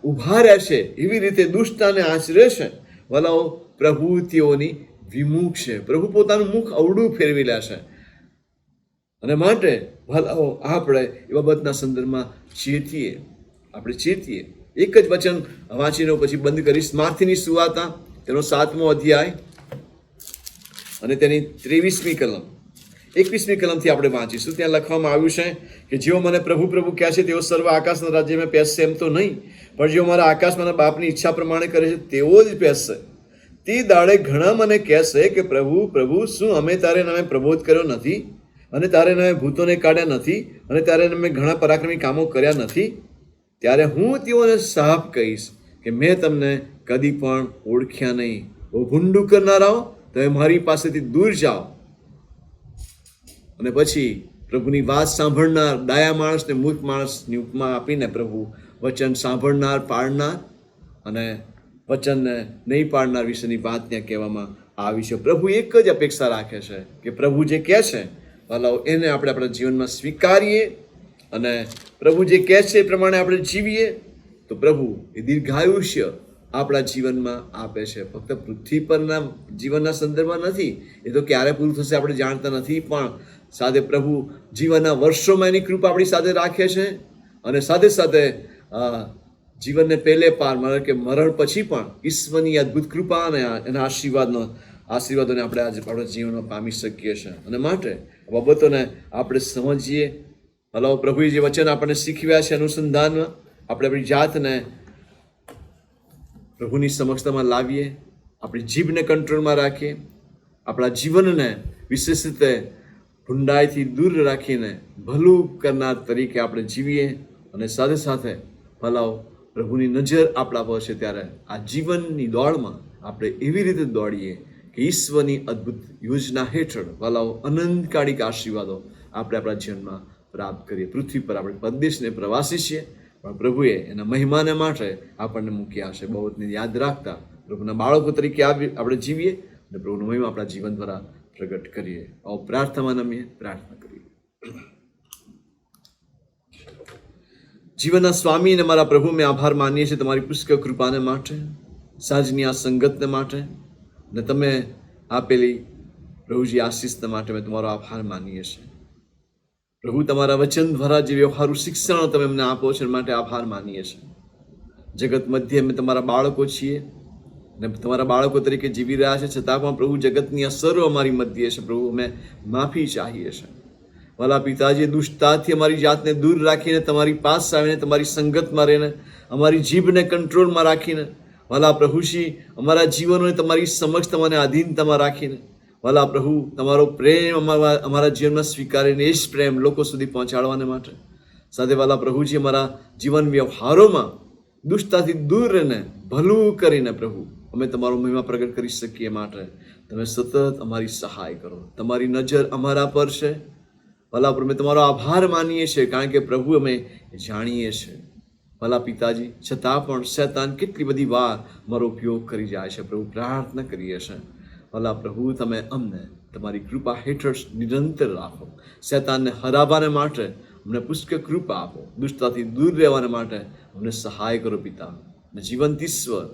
ઊભા રહેશે એવી રીતે દુષ્ટતાને આચરે છે, ભલાઓ પ્રભુ તેઓની વિમુખ છે. પ્રભુ પોતાનું મુખ અવળું ફેરવી લે છે. અને માટે ભલાઓ આપણે એ બાબતના સંદર્ભમાં ચેતીએ, આપણે ચેતીએ. એક જ વચન વાંચીને પછી બંધ કરીશ. માર્થીની સુવાર્તા તેનો 7મો અધ્યાય અને તેની 23મી કલમ 21મી કલમથી આપણે વાંચીશું. ત્યાં લખવામાં આવ્યું છે કે જેઓ મને પ્રભુ પ્રભુ કહે છે તેઓ સર્વ આકાશના રાજ્યમાં પહેરશે એમ તો નહીં, પણ જેઓ મારા આકાશમાંના બાપની ઈચ્છા પ્રમાણે કરે છે તેઓ જ પહેરશે. તે દાડે ઘણા મને કહેશે કે પ્રભુ પ્રભુ, શું અમે તારે નામે પ્રબોધ કર્યો નથી, અને તારે નામે ભૂતોને કાઢ્યા નથી, અને તારે નામે ઘણા પરાક્રમી કામો કર્યા નથી? ત્યારે હું તેઓને સાફ કહીશ કે મેં તમને કદી પણ ઓળખ્યા નહીં. ઓ ભૂંડું કરનારાઓ, તમે મારી પાસેથી દૂર જાઓ. અને પછી પ્રભુની વાત સાંભળનાર ડાયા માણસને મૂર્ખ માણસની ઉપમા આપીને પ્રભુ વચન સાંભળનાર, પાડનાર અને વચનને નહીં પાડનાર વિશેની વાત ત્યાં કહેવામાં આવી છે. પ્રભુ એક જ અપેક્ષા રાખે છે કે પ્રભુ જે કહે છે ભલાઓ એને આપણે આપણા જીવનમાં સ્વીકારીએ અને પ્રભુ જે કહે છે એ પ્રમાણે આપણે જીવીએ તો પ્રભુ એ દીર્ઘાયુષ્ય આપણા જીવનમાં આપે છે. ફક્ત પૃથ્વી પરના જીવનના સંદર્ભમાં નથી, એ તો ક્યારે પૂરું થશે આપણે જાણતા નથી, પણ સાથે પ્રભુ જીવનના વર્ષોમાં એની કૃપા આપણી સાથે રાખે છે. અને સાથે સાથે જીવનને પહેલે પાર મરણ કે મરણ પછી પણ ઈશ્વરની અદ્ભુત કૃપા અને એના આશીર્વાદોને આપણે આજે આપણા જીવનમાં પામી શકીએ છીએ. અને માટે બાબતોને આપણે સમજીએ. હલાઓ પ્રભુએ જે વચન આપણને શીખવ્યા છે અનુસંધાનમાં આપણે આપણી જાતને પ્રભુની સમક્ષતામાં લાવીએ, આપણી જીભને કંટ્રોલમાં રાખીએ, આપણા જીવનને વિશેષ રીતે ભૂંડાઈથી દૂર રાખીને ભલું કરનાર તરીકે આપણે જીવીએ. અને સાથે સાથે ભલાઓ પ્રભુની નજર આપણા પર છે ત્યારે આ જીવનની દોડમાં આપણે એવી રીતે દોડીએ કે ઈશ્વરની અદ્ભુત યોજના હેઠળ ભલાઓ અનંતકાળિક આશીર્વાદો આપણે આપણા જીવનમાં પ્રાપ્ત કરીએ. પૃથ્વી પર આપણે પરદેશને પ્રવાસી છીએ, પણ પ્રભુએ એના મહિમાને માટે આપણને મૂક્યા છે. બાબતને યાદ રાખતા પ્રભુના બાળકો તરીકે આપણે જીવીએ અને પ્રભુનો મહિમા આપણા જીવન દ્વારા પ્રગટ કરીએ. આવો પ્રાર્થનામાં નમીએ, પ્રાર્થના કરીએ. જીવનના સ્વામી અને મારા પ્રભુ મેં આભાર માનીએ છીએ તમારી પુષ્કળ કૃપાને માટે, સાંજની આ સંગતને માટે, ને તમે આપેલી પ્રભુજી આશીષને માટે મેં તમારો આભાર માનીએ છીએ. પ્રભુ, તમારા વચન દ્વારા જે વ્યવહારુ શિક્ષણ તમે અમને આપો છો એ માટે આભાર માનીએ છીએ. જગત મધ્યે અમે તમારા બાળકો છીએ ને તમારા બાળકો તરીકે જીવી રહ્યા છે, છતાં પણ પ્રભુ જગતની અસરો અમારી મધ્યે છે. પ્રભુ, અમે માફી ચાહીએ છીએ. વાલા પિતાજી, દુષ્ટતાથી અમારી જાતને દૂર રાખીને તમારી પાસે આવીને તમારી સંગતમાં રહીને અમારી જીભને કંટ્રોલમાં રાખીને, વાલા પ્રભુજી, અમારા જીવનોને તમારી સમક્ષ તમારે આધીનતામાં રાખીને, વાલા પ્રભુ, તમારો પ્રેમ અમારા જીવનમાં સ્વીકારીને એ જ પ્રેમ લોકો સુધી પહોંચાડવાને માટે, સાથે વાલા પ્રભુજી, અમારા જીવન વ્યવહારોમાં દુષ્ટતાથી દૂર રહીને ભલું કરીને પ્રભુ અમે તમારો મહિમા પ્રગટ કરી શકીએ માટે તમે સતત અમારી સહાય કરો. તમારી નજર અમારા પર છે. ભલા પ્રભુ, અમે તમારો આભાર માનીએ છીએ, કારણ કે પ્રભુ અમે જાણીએ છીએ ભલા પિતાજી, છતાં પણ શૈતાન કેટલી બધી વાર મારો ઉપયોગ કરી જાય છે. પ્રભુ, પ્રાર્થના કરીએ છીએ ભલા પ્રભુ, તમે અમને તમારી કૃપા હેઠળ નિરંતર રાખો. શૈતાનને હરાવવાને માટે અમને પુષ્કળ કૃપા આપો. દુષ્ટતાથી દૂર રહેવાને માટે અમને સહાય કરો પિતા. જીવંત ઈશ્વર,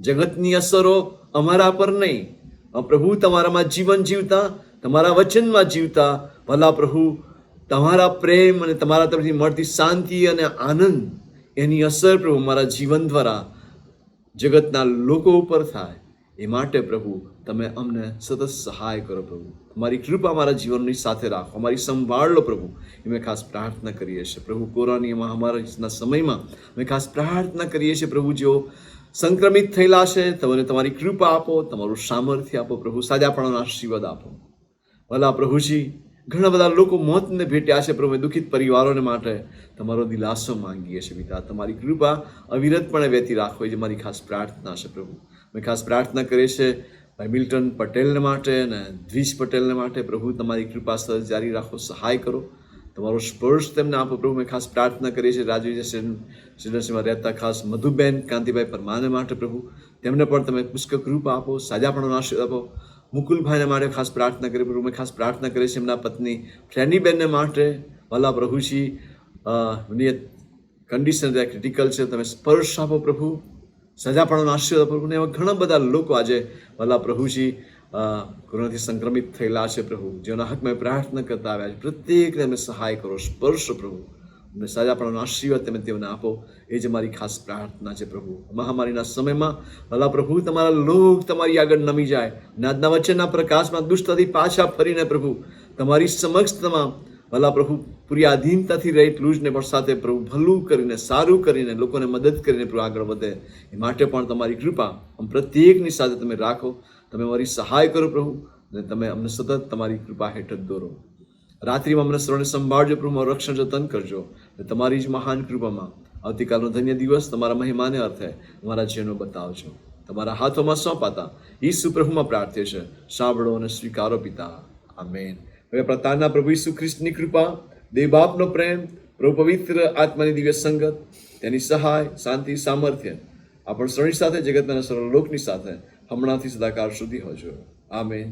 જગતની અસરો અમારા પર નહીં, પ્રભુ તમારામાં જીવન જીવતા, તમારા વચનમાં જીવતા, ભલા પ્રભુ, તમારા પ્રેમ અને તમારા તરફથી મળતી શાંતિ અને આનંદ, એની અસર પ્રભુ મારા જીવન દ્વારા જગતના લોકો ઉપર થાય એ માટે પ્રભુ તમે અમને સતત સહાય કરો. પ્રભુ, તમારી કૃપા મારા જીવનની સાથે રાખો, અમારી સંભાળ લો પ્રભુ, એ મેં ખાસ પ્રાર્થના કરીએ છીએ. પ્રભુ, કોરોનાની મહામારીના સમયમાં અમે ખાસ પ્રાર્થના કરીએ છીએ પ્રભુ, જેઓ સંક્રમિત થયેલા છે તમને તમારી કૃપા આપો, તમારું સામર્થ્ય આપો પ્રભુ, સાજાપણાનો આશીર્વાદ આપો. ભલા પ્રભુજી, ઘણા બધા લોકો મોતને ભેટ્યા છે પ્રભુ, દુઃખિત પરિવારોને માટે તમારો દિલાસો માંગીએ છીએ પિતા. તમારી કૃપા અવિરતપણે વહેતી રાખો, એ જ મારી ખાસ પ્રાર્થના છે પ્રભુ. મેં ખાસ પ્રાર્થના કરીએ છીએ ભાઈ મિલ્ટન પટેલને માટે અને દ્વિજ પટેલને માટે. પ્રભુ, તમારી કૃપા સતત જારી રાખો, સહાય કરો, તમારો સ્પર્શ તેમને આપો. પ્રભુ, મેં ખાસ પ્રાર્થના કરીએ છીએ રાજવી રેસિડેન્સીમાં રહેતા ખાસ મધુબેન કાંતિભાઈ પરમાને માટે. પ્રભુ, તેમને પણ તમે પુષ્કળ કૃપા આપો, સાજાપણાનો આશીર્વાદ આપો. મુકુલભાઈને માટે ખાસ પ્રાર્થના કરી પ્રભુ. મેં ખાસ પ્રાર્થના કરીએ છીએ એમના પત્ની ફ્રેનીબેનને માટે. વાલા પ્રભુજી, કન્ડિશન ક્રિટિકલ છે, તમે સ્પર્શ આપો પ્રભુ, સજાપણાનો આશીર્વાદ આપો પ્રભુ. ને એવા ઘણા બધા લોકો આજે વાલા પ્રભુજી કોરોનાથી સંક્રમિત થયેલા છે પ્રભુ, જેઓના હકમાં પ્રાર્થના કરતા આવ્યા છે. પ્રત્યેકને તમે સહાય કરો, સ્પર્શ પ્રભુ, અમને સાજાપણાનો આશીર્વાદ તમે તેમને આપો, એ જ મારી ખાસ પ્રાર્થના છે પ્રભુ. મહામારીના સમયમાં ભલા પ્રભુ, તમારા લોક તમારી આગળ નમી જાય અને આજના વચનના પ્રકાશમાં દુષ્ટતાથી પાછા ફરીને પ્રભુ તમારી સમક્ષ તમામ ભલા પ્રભુ પૂરી આધીનતાથી રહે, એટલું જ ને પણ સાથે પ્રભુ ભલું કરીને, સારું કરીને, લોકોને મદદ કરીને પ્રભુ આગળ વધે, એ માટે પણ તમારી કૃપા પ્રત્યેકની સાથે તમે રાખો. તમે અમારી સહાય કરો પ્રભુ, અને તમે અમને સતત તમારી કૃપા હેઠળ દોરો. રાત્રિમાં અમને સર્વને સંભાળજો પ્રભુ, મારું રક્ષણ જતન કરજો, અને તમારી જ મહાન કૃપામાં આવતીકાલનો ધન્ય દિવસ તમારા મહિમાને અર્થે અમારા જીવનો બતાવજો. તમારા હાથોમાં સોંપાતા ઈસુ પ્રભુમાં પ્રાર્થે છે, સાંભળો અને સ્વીકારો પિતા. આમેન. હવે પ્રતારના પ્રભુ ઈસુ ખ્રિસ્તની કૃપા, દેવ બાપનો પ્રેમ, પ્રભુ પવિત્ર આત્માની દિવ્ય સંગત, તેની સહાય, શાંતિ, સામર્થ્ય આપણ સૌની સાથે, જગતના સર્વ લોકની સાથે હમણાંથી સદાકાળ સુધી હોજો. આમેન.